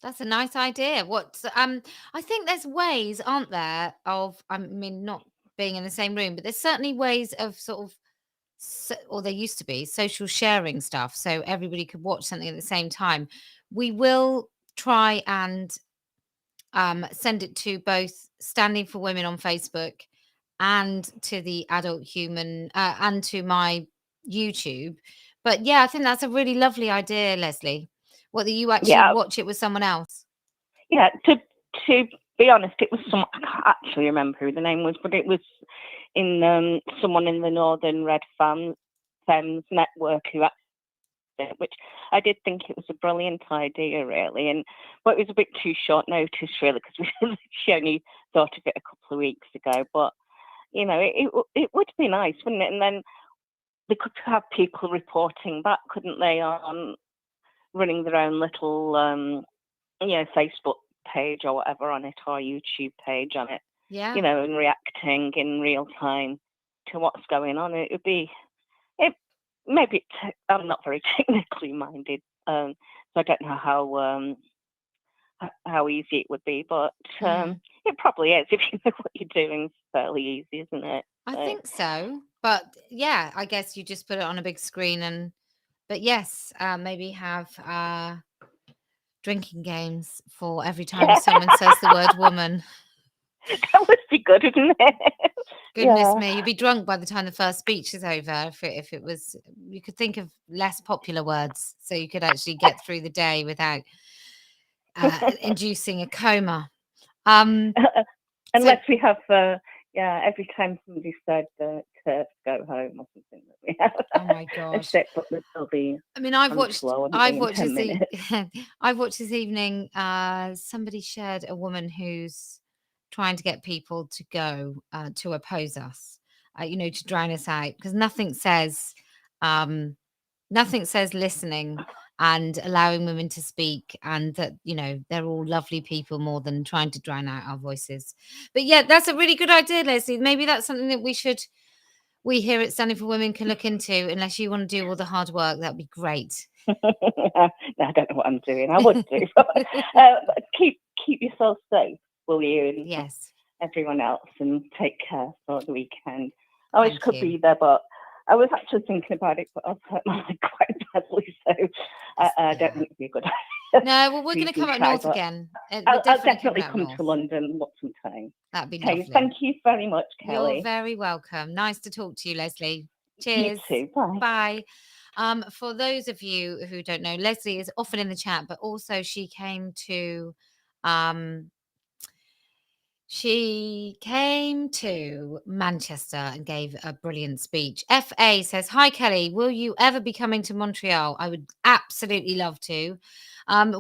That's a nice idea. I think there's ways, aren't there, of, I mean, not being in the same room, but there's certainly ways of sort of, or there used to be, social sharing stuff, so everybody could watch something at the same time. We will try and send it to both Standing for Women on Facebook and to the Adult Human and to my YouTube. But yeah, I think that's a really lovely idea, Leslie. Whether you actually watch it with someone else. Yeah, to be honest, it was I can't actually remember who the name was, but it was in someone in the Northern Red Femmes network who actually did it, which I did think it was a brilliant idea, really. But it was a bit too short notice, really, because she only thought of it a couple of weeks ago. But it would be nice, wouldn't it? And then they could have people reporting back, couldn't they, on running their own little Facebook page or whatever on it, or YouTube page on it, and reacting in real time to what's going on. It would be, I'm not very technically minded, so I don't know how easy it would be, but it probably is. If you know what you're doing, it's fairly easy, isn't it? I think so, but yeah, I guess you just put it on a big screen but yes, maybe have drinking games for every time someone says the word woman. That would be good, wouldn't it? Goodness me, you'd be drunk by the time the first speech is over. If it was, you could think of less popular words, so you could actually get through the day without inducing a coma. Unless we have, every time somebody said that TERF go home or something. That we have Oh my a gosh. sip, but there'll be. I mean, I've I'm watched slow, I've in watched 10 this minutes. I've watched this evening, somebody shared a woman who's trying to get people to go to oppose us, you know, to drown us out, because nothing says listening and allowing women to speak, and that, you know, they're all lovely people, more than trying to drown out our voices. But yeah, that's a really good idea, Leslie. Maybe that's something that we here at Standing for Women can look into, unless you want to do all the hard work. That'd be great. No, I don't know what I'm doing. I would do. Keep yourself safe, will you? And Yes. everyone else, and take care for the weekend. I wish Thank could you. be there, but I was actually thinking about it, but I've hurt my leg quite badly, so I don't think it'd be a good idea. No, well, we're You going to can come up try, north but again. I'll definitely coming up come north. to London and look some time. That'd be Okay, lovely. thank you very much, Kelly. You're very welcome. Nice to talk to you, Leslie. You Cheers. too. Bye. Bye. For those of you who don't know, Leslie is often in the chat, but also she came to Manchester and gave a brilliant speech. FA says, "Hi Kelly, will you ever be coming to Montreal? I would absolutely love to.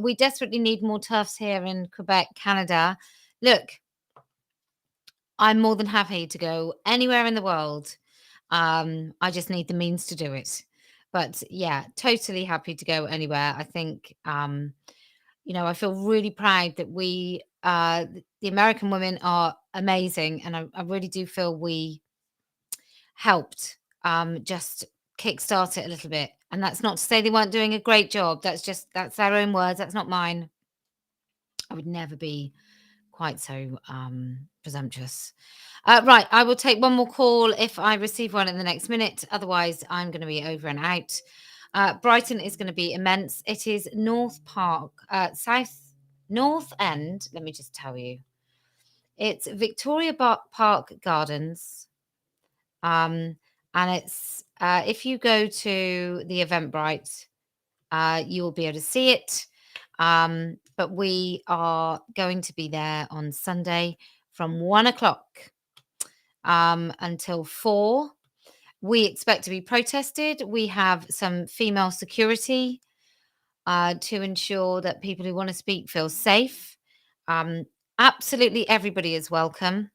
We desperately need more TERFs here in Quebec, Canada. Look, I'm more than happy to go anywhere in the world. I just need the means to do it. But yeah, totally happy to go anywhere. I think, you know, I feel really proud that the American women are amazing. And I really do feel we helped just kickstart it a little bit. And that's not to say they weren't doing a great job. That's their own words. That's not mine. I would never be quite so presumptuous. Right, I will take one more call if I receive one in the next minute. Otherwise, I'm going to be over and out. Brighton is going to be immense. It is North End. Let me just tell you. It's Victoria Park Gardens. And it's, if you go to the Eventbrite, you will be able to see it. But we are going to be there on Sunday from 1 o'clock until 4. We expect to be protested. We have some female security to ensure that people who want to speak feel safe. Absolutely everybody is welcome.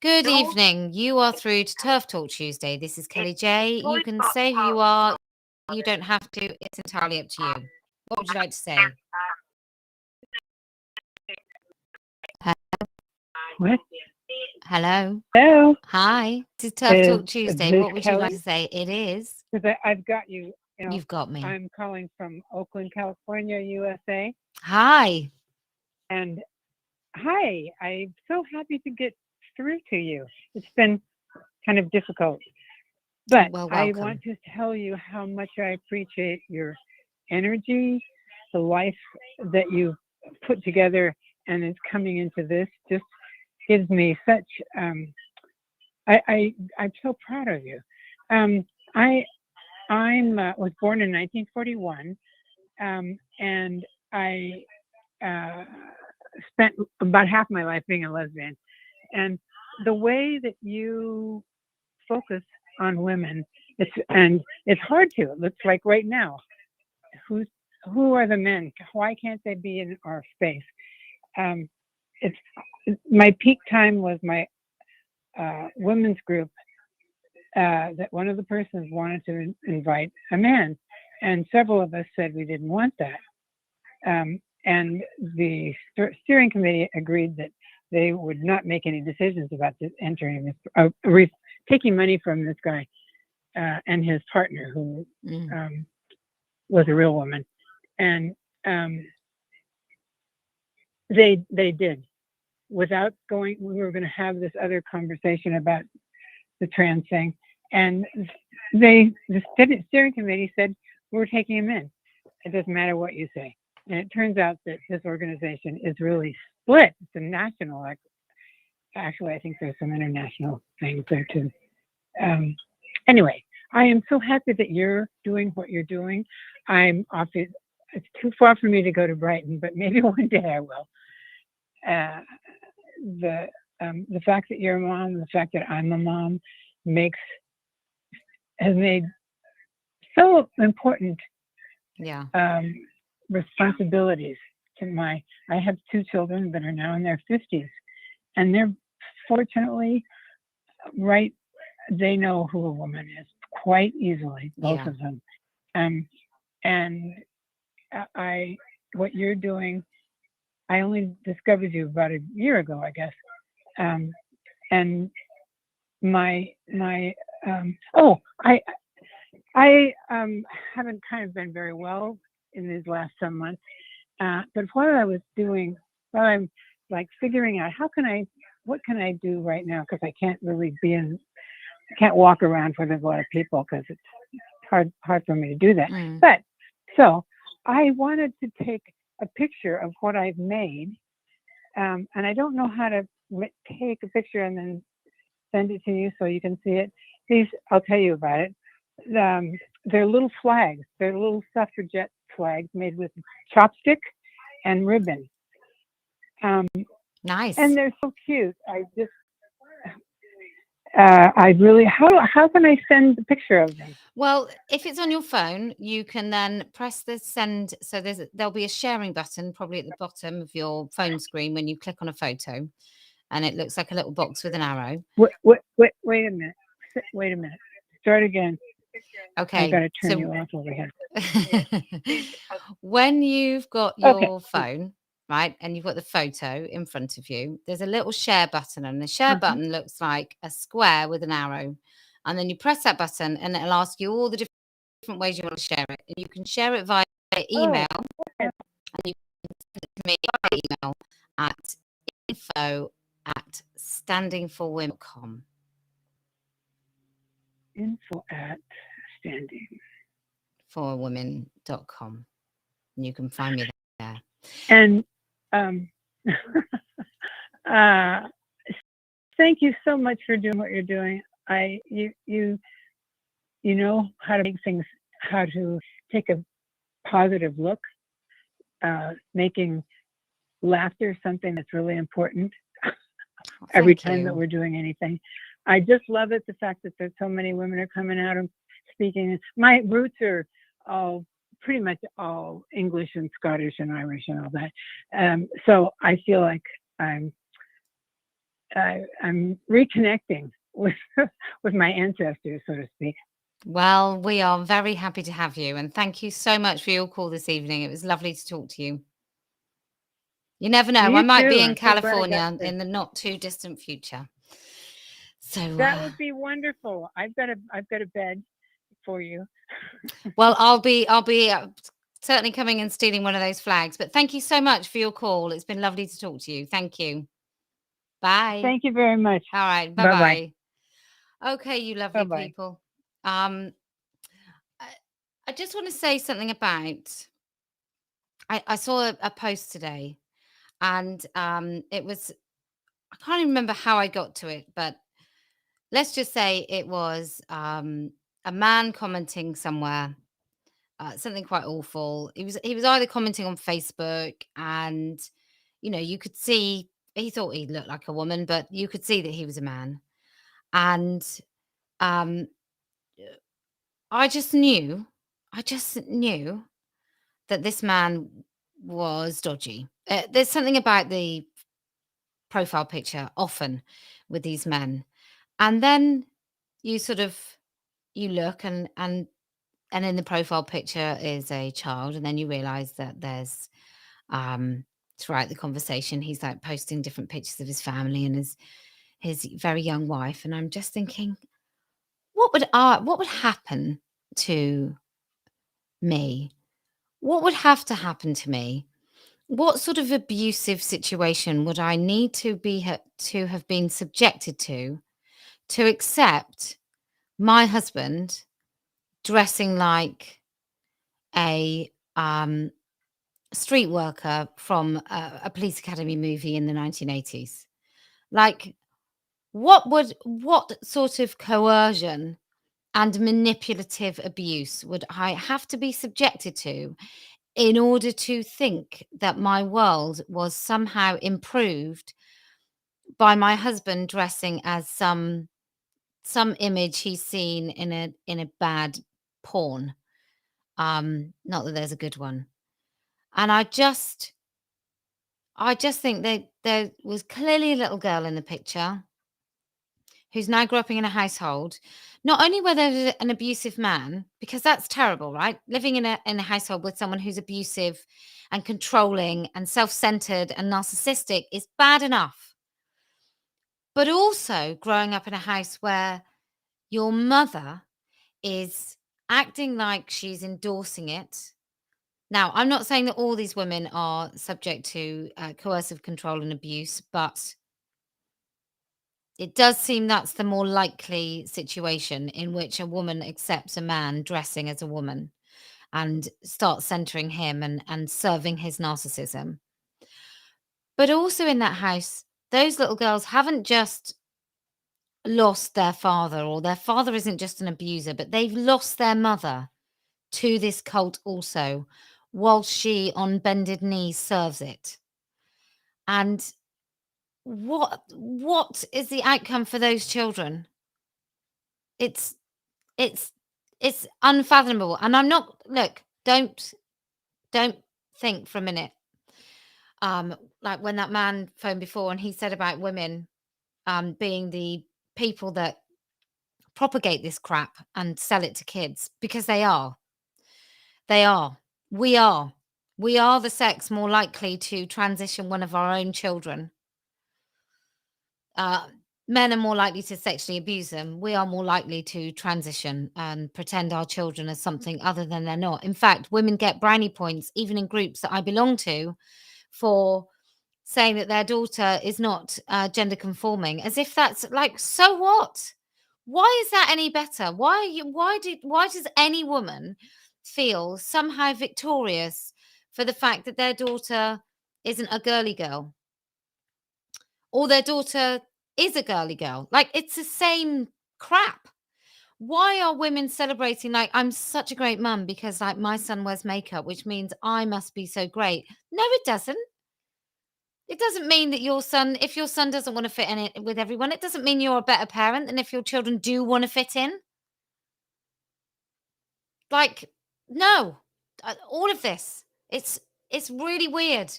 Good evening. You are through to TERF Talk Tuesday. This is Kellie-Jay. You can say who you are. You don't have to. It's entirely up to you. What would you like to say? What? Hello. Hello. Hi. This is TERF Talk Tuesday. What would you like Kelly? to say? It is. Because I've got you. You know, You've got me. I'm calling from Oakland, California, USA. Hi. And hi, I'm so happy to get through to you. It's been kind of difficult. But Well, I welcome. want to tell you how much I appreciate your energy, the life that you put together and is coming into this. Just gives me such I'm so proud of you. I was born in 1941, and I spent about half my life being a lesbian. And the way that you focus on women, it's hard to. It looks like right now, who are the men? Why can't they be in our space? It's my peak time was my women's group. That one of the persons wanted to invite a man, and several of us said we didn't want that. And the steering committee agreed that they would not make any decisions about this, entering this, taking money from this guy and his partner, who was a real woman, and they did. Without going, we were going to have this other conversation about the trans thing, and the steering committee said, we're taking him in. It doesn't matter what you say. And it turns out that this organization is really split. It's a national, actually, I think there's some international things there too. Anyway, I am so happy that you're doing what you're doing. It's too far for me to go to Brighton, but maybe one day I will. The fact that you're a mom, the fact that I'm a mom, has made so important Yeah. responsibilities to I have 2 children that are now in their 50s, and they're fortunately right. They know who a woman is quite easily, both Yeah. of them. And what you're doing, I only discovered you about a year ago, I guess. And I haven't kind of been very well in these last some months. But while I'm like figuring out what can I do right now? Because I can't really can't walk around where there's a lot of people because it's hard for me to do that. But so I wanted to take a picture of what I've made. And I don't know how to take a picture and then send it to you so you can see it. These, I'll tell you about it. They're little flags. They're little suffragette flags made with chopstick and ribbon. Nice. And they're so cute. How can I send the picture of them? Well, if it's on your phone, you can then press the send. So there'll be a sharing button probably at the bottom of your phone screen when you click on a photo, and it looks like a little box with an arrow. Wait a minute. Wait a minute. Start again. Okay. I've got to turn you off over here. When you've got your phone, right, and you've got the photo in front of you, there's a little share button, and the share button looks like a square with an arrow. And then you press that button and it'll ask you all the different ways you want to share it. And you can share it via email, and you can send it to me via email at info@standingforwomen.com. info@standingforwomen.com. And you can find me there. And thank you so much for doing what you're doing. You know how to make things, how to take a positive look, making laughter something that's really important every time that we're doing anything. I just love it, the fact that there's so many women are coming out and speaking. My roots are pretty much all English and Scottish and Irish and all that. So I feel like I'm reconnecting with my ancestors, so to speak. Well, we are very happy to have you, and thank you so much for your call this evening. It was lovely to talk to you. You never know, I might be in California in the not too distant future. So that would be wonderful. I've got a bed for you. Well, I'll be certainly coming and stealing one of those flags. But thank you so much for your call. It's been lovely to talk to you. Thank you. Bye. Thank you very much. All right. Bye-bye. Okay, you lovely people. I just want to say something about. I saw a post today, and it was. I can't even remember how I got to it, but let's just say it was a man commenting somewhere. Something quite awful. He was either commenting on Facebook, and you could see he thought he looked like a woman, but you could see that he was a man. And I just knew that this man was dodgy. There's something about the profile picture often with these men, and then you look and in the profile picture is a child, and then you realize that there's throughout the conversation he's like posting different pictures of his family and his very young wife, and I'm just thinking, what would happen to me? What would have to happen to me? What sort of abusive situation would I need to have been subjected to accept my husband dressing like a street worker from a police academy movie in the 1980s? Like, what sort of coercion and manipulative abuse would I have to be subjected to in order to think that my world was somehow improved by my husband dressing as some some image he's seen in a bad porn. Not that there's a good one. And I just think that there was clearly a little girl in the picture who's now growing up in a household, not only where there's an abusive man, because that's terrible, right? Living in a household with someone who's abusive and controlling and self-centered and narcissistic is bad enough. But also growing up in a house where your mother is acting like she's endorsing it. Now, I'm not saying that all these women are subject to coercive control and abuse, but it does seem that's the more likely situation in which a woman accepts a man dressing as a woman and starts centering him and serving his narcissism. But also in that house, those little girls haven't just lost their father, or their father isn't just an abuser, but they've lost their mother to this cult also, while she on bended knees serves it. And what is the outcome for those children? It's unfathomable. And I'm not, look, don't think for a minute. Like when that man phoned before and he said about women being the people that propagate this crap and sell it to kids, because they are. We are the sex more likely to transition one of our own children. Men are more likely to sexually abuse them. We are more likely to transition and pretend our children are something other than they're not. In fact, women get brownie points, even in groups that I belong to, for saying that their daughter is not gender conforming, as if that's like, so what? Why is that any better? Why does any woman feel somehow victorious for the fact that their daughter isn't a girly girl, or their daughter is a girly girl? Like, it's the same crap. Why are women celebrating like, I'm such a great mum because like my son wears makeup, which means I must be so great? No, it doesn't. It doesn't mean that your son, if your son doesn't want to fit in it with everyone, it doesn't mean you're a better parent than if your children do want to fit in. Like, no, all of this, it's really weird.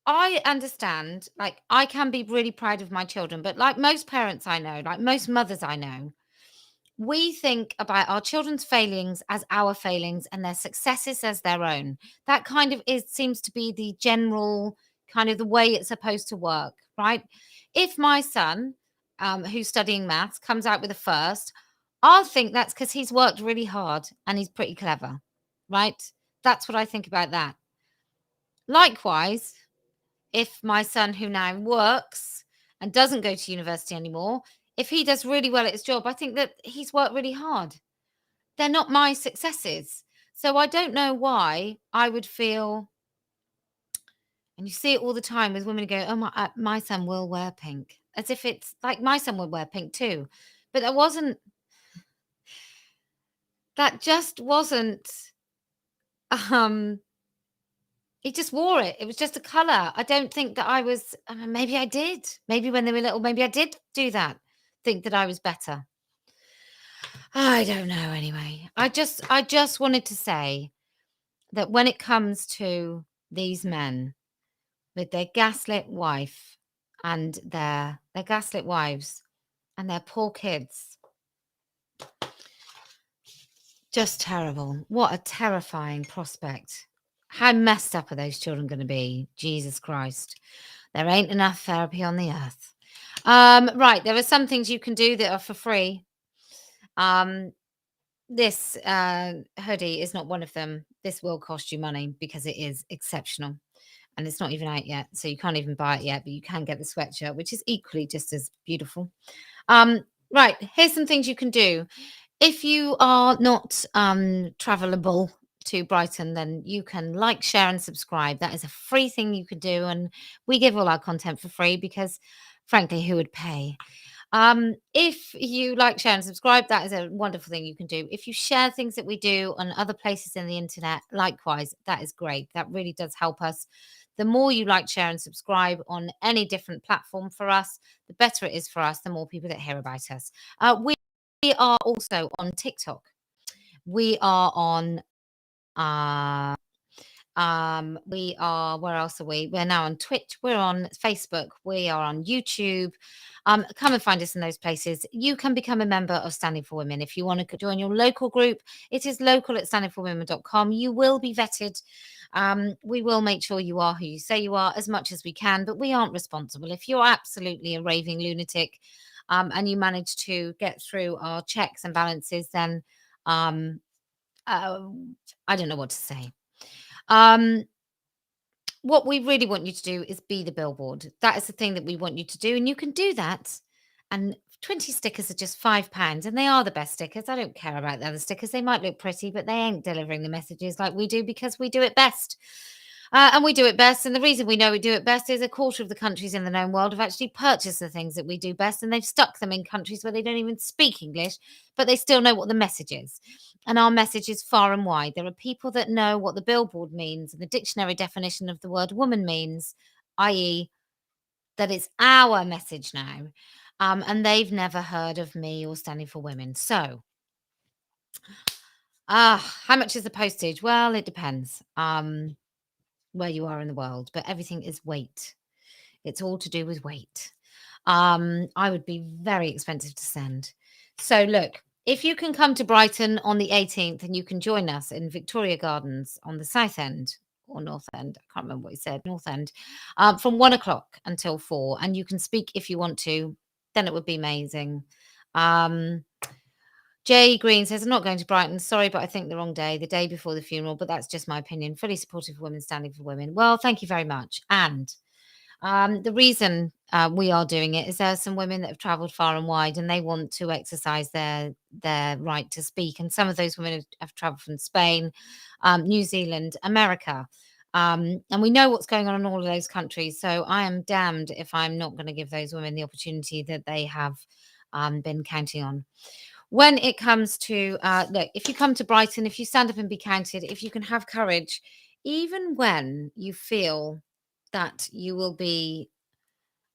I understand, like, I can be really proud of my children, but like most parents I know, like most mothers I know, we think about our children's failings as our failings and their successes as their own. That kind of seems to be the general kind of the way it's supposed to work, right? If my son, who's studying maths, comes out with a first, I'll think that's because he's worked really hard and he's pretty clever, right? That's what I think about that. Likewise, if my son, who now works and doesn't go to university anymore, if he does really well at his job, I think that he's worked really hard. They're not my successes. So I don't know why I would feel, and you see it all the time with women who go, oh, my son will wear pink, as if it's like my son would wear pink too. But that just wasn't, he just wore it. It was just a color. I don't think that I was, maybe I did. Maybe when they were little, maybe I did do that. Think that I was better. I don't know. Anyway, I just wanted to say that when it comes to these men with their gaslit wife and their gaslit wives and their poor kids, just terrible. What a terrifying prospect. How messed up are those children going to be? Jesus Christ. There ain't enough therapy on the earth. Right. There are some things you can do that are for free. This hoodie is not one of them. This will cost you money because it is exceptional. And it's not even out yet. So you can't even buy it yet, but you can get the sweatshirt, which is equally just as beautiful. Right. Here's some things you can do. If you are not travelable to Brighton, then you can like, share and subscribe. That is a free thing you could do. And we give all our content for free because, frankly, who would pay? If you like, share and subscribe, that is a wonderful thing you can do. If you share things that we do on other places in the internet, likewise, that is great. That really does help us. The more you like, share, and subscribe on any different platform for us, the better it is for us, the more people that hear about us. We are also on TikTok. We are on where else are we? We're now on Twitch. We're on Facebook. We are on YouTube. Come and find us in those places. You can become a member of Standing for Women. If you want to join your local group, it is local@standingforwomen.com. You will be vetted. We will make sure you are who you say you are as much as we can, but we aren't responsible. If you're absolutely a raving lunatic and you manage to get through our checks and balances, then I don't know what to say. What we really want you to do is be the billboard. That is the thing that we want you to do. And you can do that. And 20 stickers are just £5. And they are the best stickers. I don't care about the other stickers. They might look pretty, but they ain't delivering the messages like we do because we do it best. And we do it best. And the reason we know we do it best is 1/4 of the countries in the known world have actually purchased the things that we do best. And they've stuck them in countries where they don't even speak English, but they still know what the message is. And our message is far and wide. There are people that know what the billboard means and the dictionary definition of the word woman means, i.e., that it's our message now. And they've never heard of me or Standing for Women. So, how much is the postage? Well, it depends where you are in the world, but everything is weight. It's all to do with weight. I would be very expensive to send. So look, if you can come to Brighton on the 18th and you can join us in Victoria Gardens on the South End or North End, I can't remember what you said, North End, from 1 o'clock until 4, and you can speak if you want to, then it would be amazing. Jay Green says, I'm not going to Brighton. Sorry, but I think the wrong day, the day before the funeral, but that's just my opinion. Fully supportive of women, standing for women. Well, thank you very much. And the reason we are doing it is there are some women that have travelled far and wide and they want to exercise their right to speak. And some of those women have travelled from Spain, New Zealand, America. And we know what's going on in all of those countries. So I am damned if I'm not going to give those women the opportunity that they have been counting on. When it comes to, look, if you come to Brighton, if you stand up and be counted, if you can have courage, even when you feel that you will be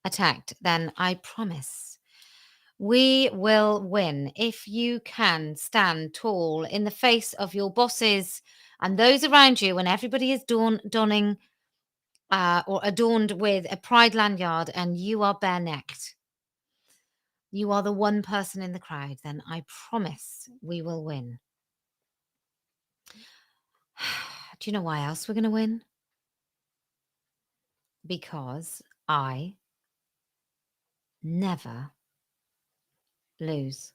attacked, then I promise we will win. If you can stand tall in the face of your bosses and those around you when everybody is donning or adorned with a pride lanyard and you are bare-necked, you are the one person in the crowd, then I promise we will win. Do you know why else we're going to win? Because I never lose.